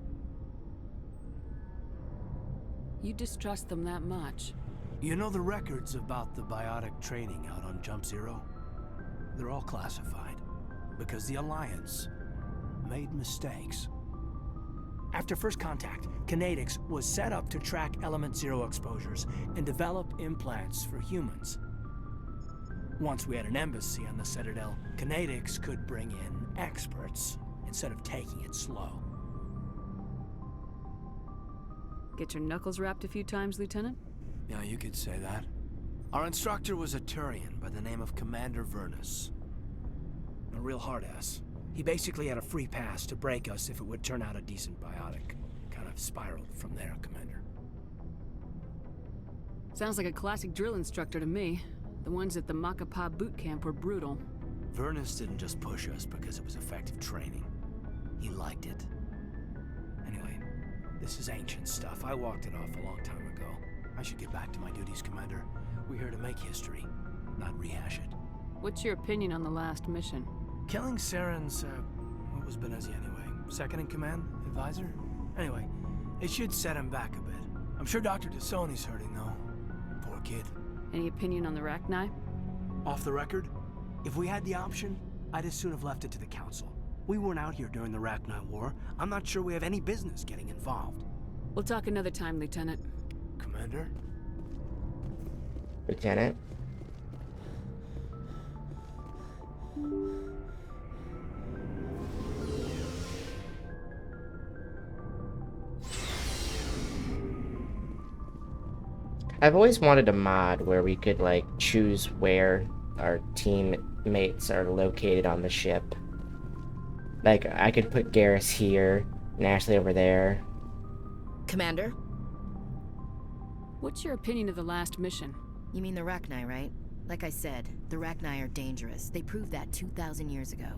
You distrust them that much? You know the records about the biotic training out on Jump Zero? They're all classified. because the Alliance made mistakes. After first contact, Kinetics was set up to track Element Zero exposures and develop implants for humans. Once we had an embassy on the Citadel, Kinetics could bring in experts instead of taking it slow. Get your knuckles rapped a few times, Lieutenant? Yeah, you could say that. Our instructor was a Turian by the name of Commander Vernus. A real hard-ass. He basically had a free pass to break us if it would turn out a decent biotic. Kind of spiraled from there, Commander. Sounds like a classic drill instructor to me. The ones at the Macapa boot camp were brutal. Vernus didn't just push us because it was effective training. He liked it. Anyway, this is ancient stuff. I walked it off a long time ago. I should get back to my duties, Commander. We're here to make history, not rehash it. What's your opinion on the last mission? Killing Saren's, what was Benezia anyway? Second in command? Advisor? Anyway, it should set him back a bit. I'm sure Dr. T'Soni's hurting, though. Poor kid. Any opinion on the Rachni? Off the record, if we had the option, I'd as soon have left it to the Council. We weren't out here during the Rachni War. I'm not sure we have any business getting involved. We'll talk another time, Lieutenant. Commander? Lieutenant? I've always wanted a mod where we could, like, choose where our teammates are located on the ship. Like, I could put Garrus here, and Ashley over there. Commander? What's your opinion of the last mission? You mean the Rachni, right? Like I said, the Rachni are dangerous. They proved that 2,000 years ago.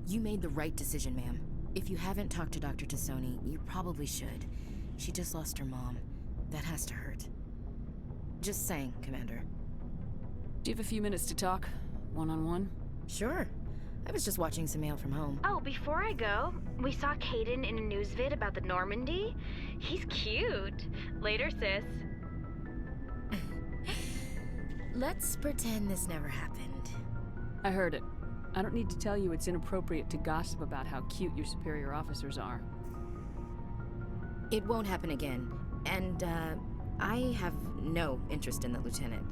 You made the right decision, ma'am. If you haven't talked to Dr. T'Soni, you probably should. She just lost her mom. That has to hurt. Just saying, Commander. Do you have a few minutes to talk? One-on-one? Sure. I was just watching some mail from home. Oh, before I go, we saw Kaidan in a news vid about the Normandy. He's cute. Later, sis. Let's pretend this never happened. I heard it. I don't need to tell you it's inappropriate to gossip about how cute your superior officers are. It won't happen again. And, I have no interest in the lieutenant.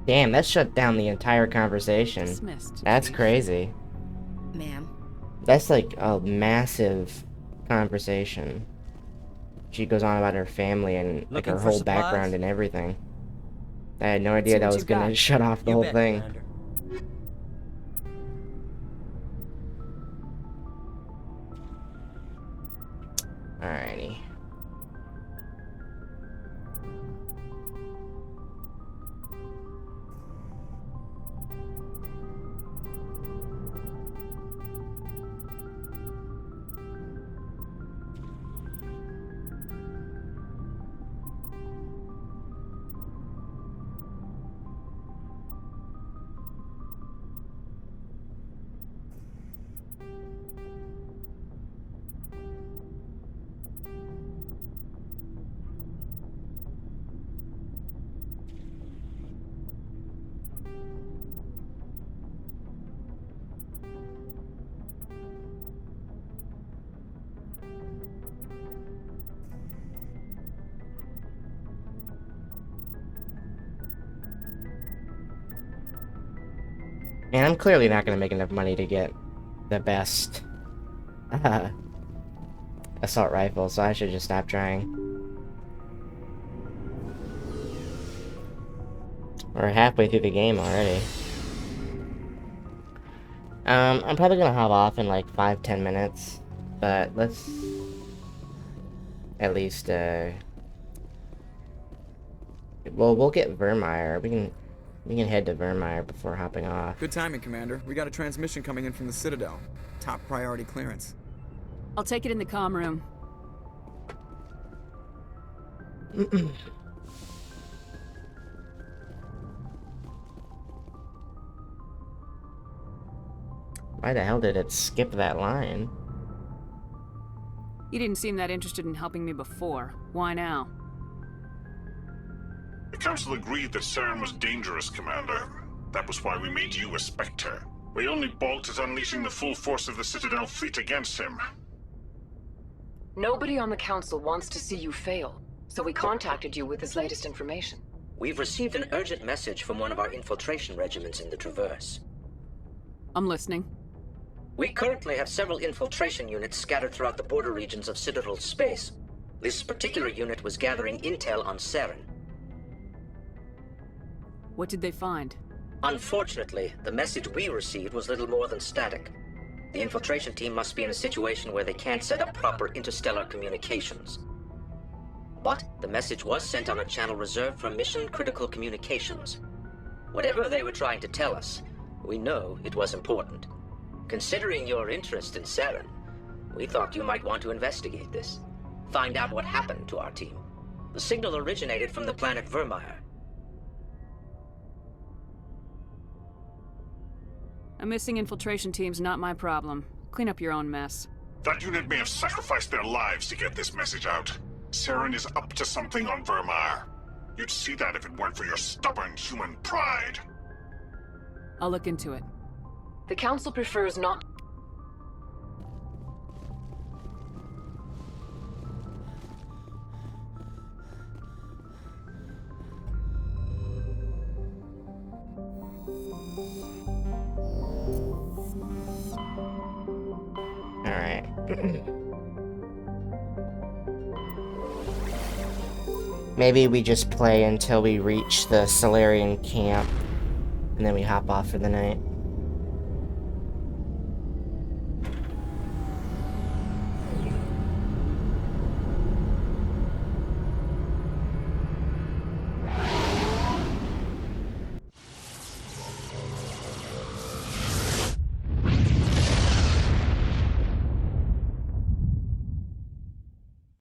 Damn, that shut down the entire conversation. Dismissed. That's crazy. Ma'am? That's like a massive conversation. She goes on about her family and like her whole background and everything. I had no idea that was gonna shut off the whole thing. Alrighty. And I'm clearly not gonna make enough money to get the best assault rifle, so I should just stop trying. We're halfway through the game already. I'm probably gonna hop off in like 5-10 minutes, but let's at least we'll get Virmire. We can head to Virmire before hopping off. Good timing, Commander. We got a transmission coming in from the Citadel. Top priority clearance. I'll take it in the comm room. Why the hell did it skip that line? You didn't seem that interested in helping me before. Why now? The Council agreed that Saren was dangerous, Commander. That was why we made you a Spectre. We only balked at unleashing the full force of the Citadel fleet against him. Nobody on the Council wants to see you fail, so we contacted you with this latest information. We've received an urgent message from one of our infiltration regiments in the Traverse. I'm listening. We currently have several infiltration units scattered throughout the border regions of Citadel space. This particular unit was gathering intel on Saren. What did they find? Unfortunately, the message we received was little more than static. The infiltration team must be in a situation where they can't set up proper interstellar communications. But the message was sent on a channel reserved for mission-critical communications. Whatever they were trying to tell us, we know it was important. Considering your interest in Saren, we thought you might want to investigate this. Find out what happened to our team. The signal originated from the planet Vermeer. A missing infiltration team's not my problem. Clean up your own mess. That unit may have sacrificed their lives to get this message out. Saren is up to something on Vermeer. You'd see that if it weren't for your stubborn human pride. I'll look into it. The Council prefers not... Alright. Maybe we just play until we reach the Salarian camp, and then we hop off for the night.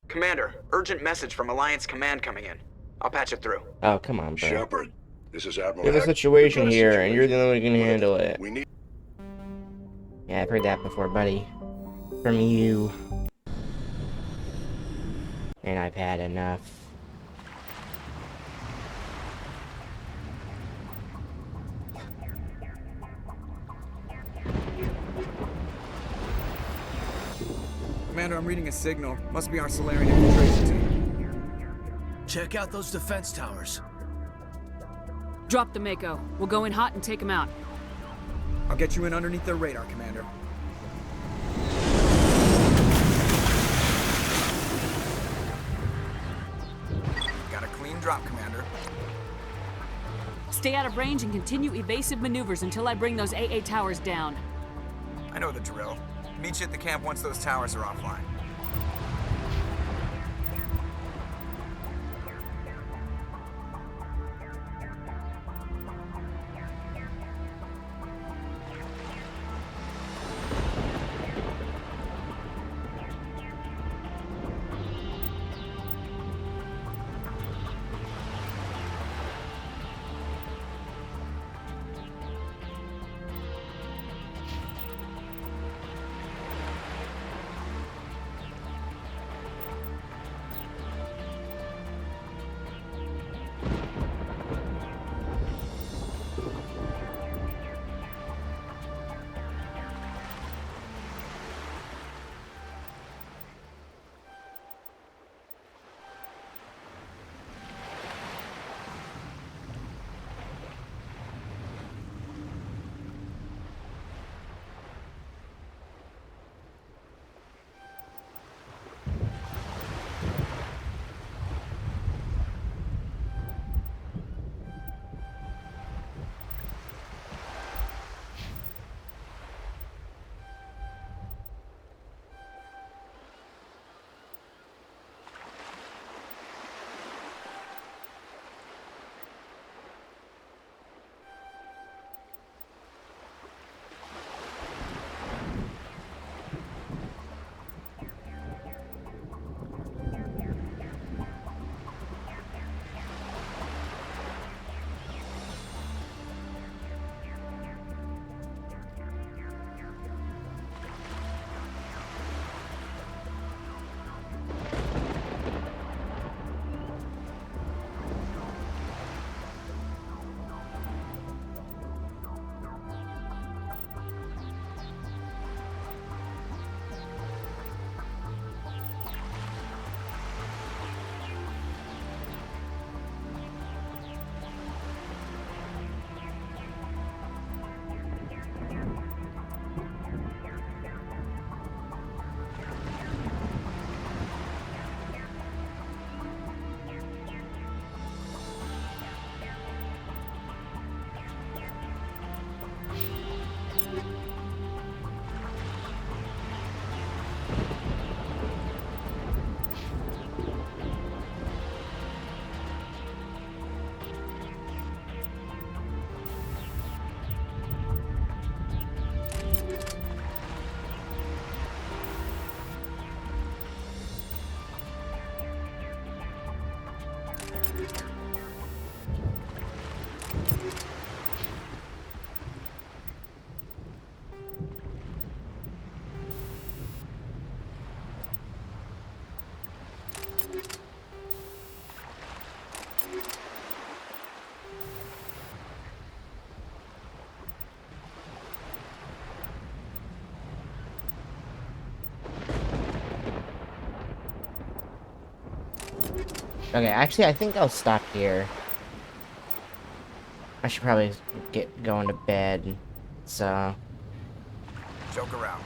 Commander, urgent message from Alliance Command coming in. I'll patch it through. Oh, come on, bro. Shepard, this is Admiral. There's a situation here, and you're the only one who can handle it. Yeah, I've heard that before, buddy. From you. And I've had enough. Commander, I'm reading a signal. Must be our Solarian infiltration team. Check out those defense towers. Drop the Mako. We'll go in hot and take them out. I'll get you in underneath their radar, Commander. Got a clean drop, Commander. Stay out of range and continue evasive maneuvers until I bring those AA towers down. I know the drill. Meet you at the camp once those towers are offline. Okay, actually, I think I'll stop here. I should probably get going to bed. So joke around.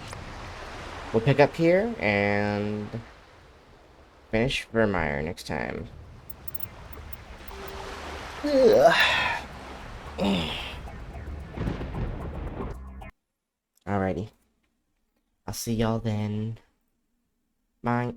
We'll pick up here and finish Vermeer next time. Alrighty. I'll see y'all then. Bye.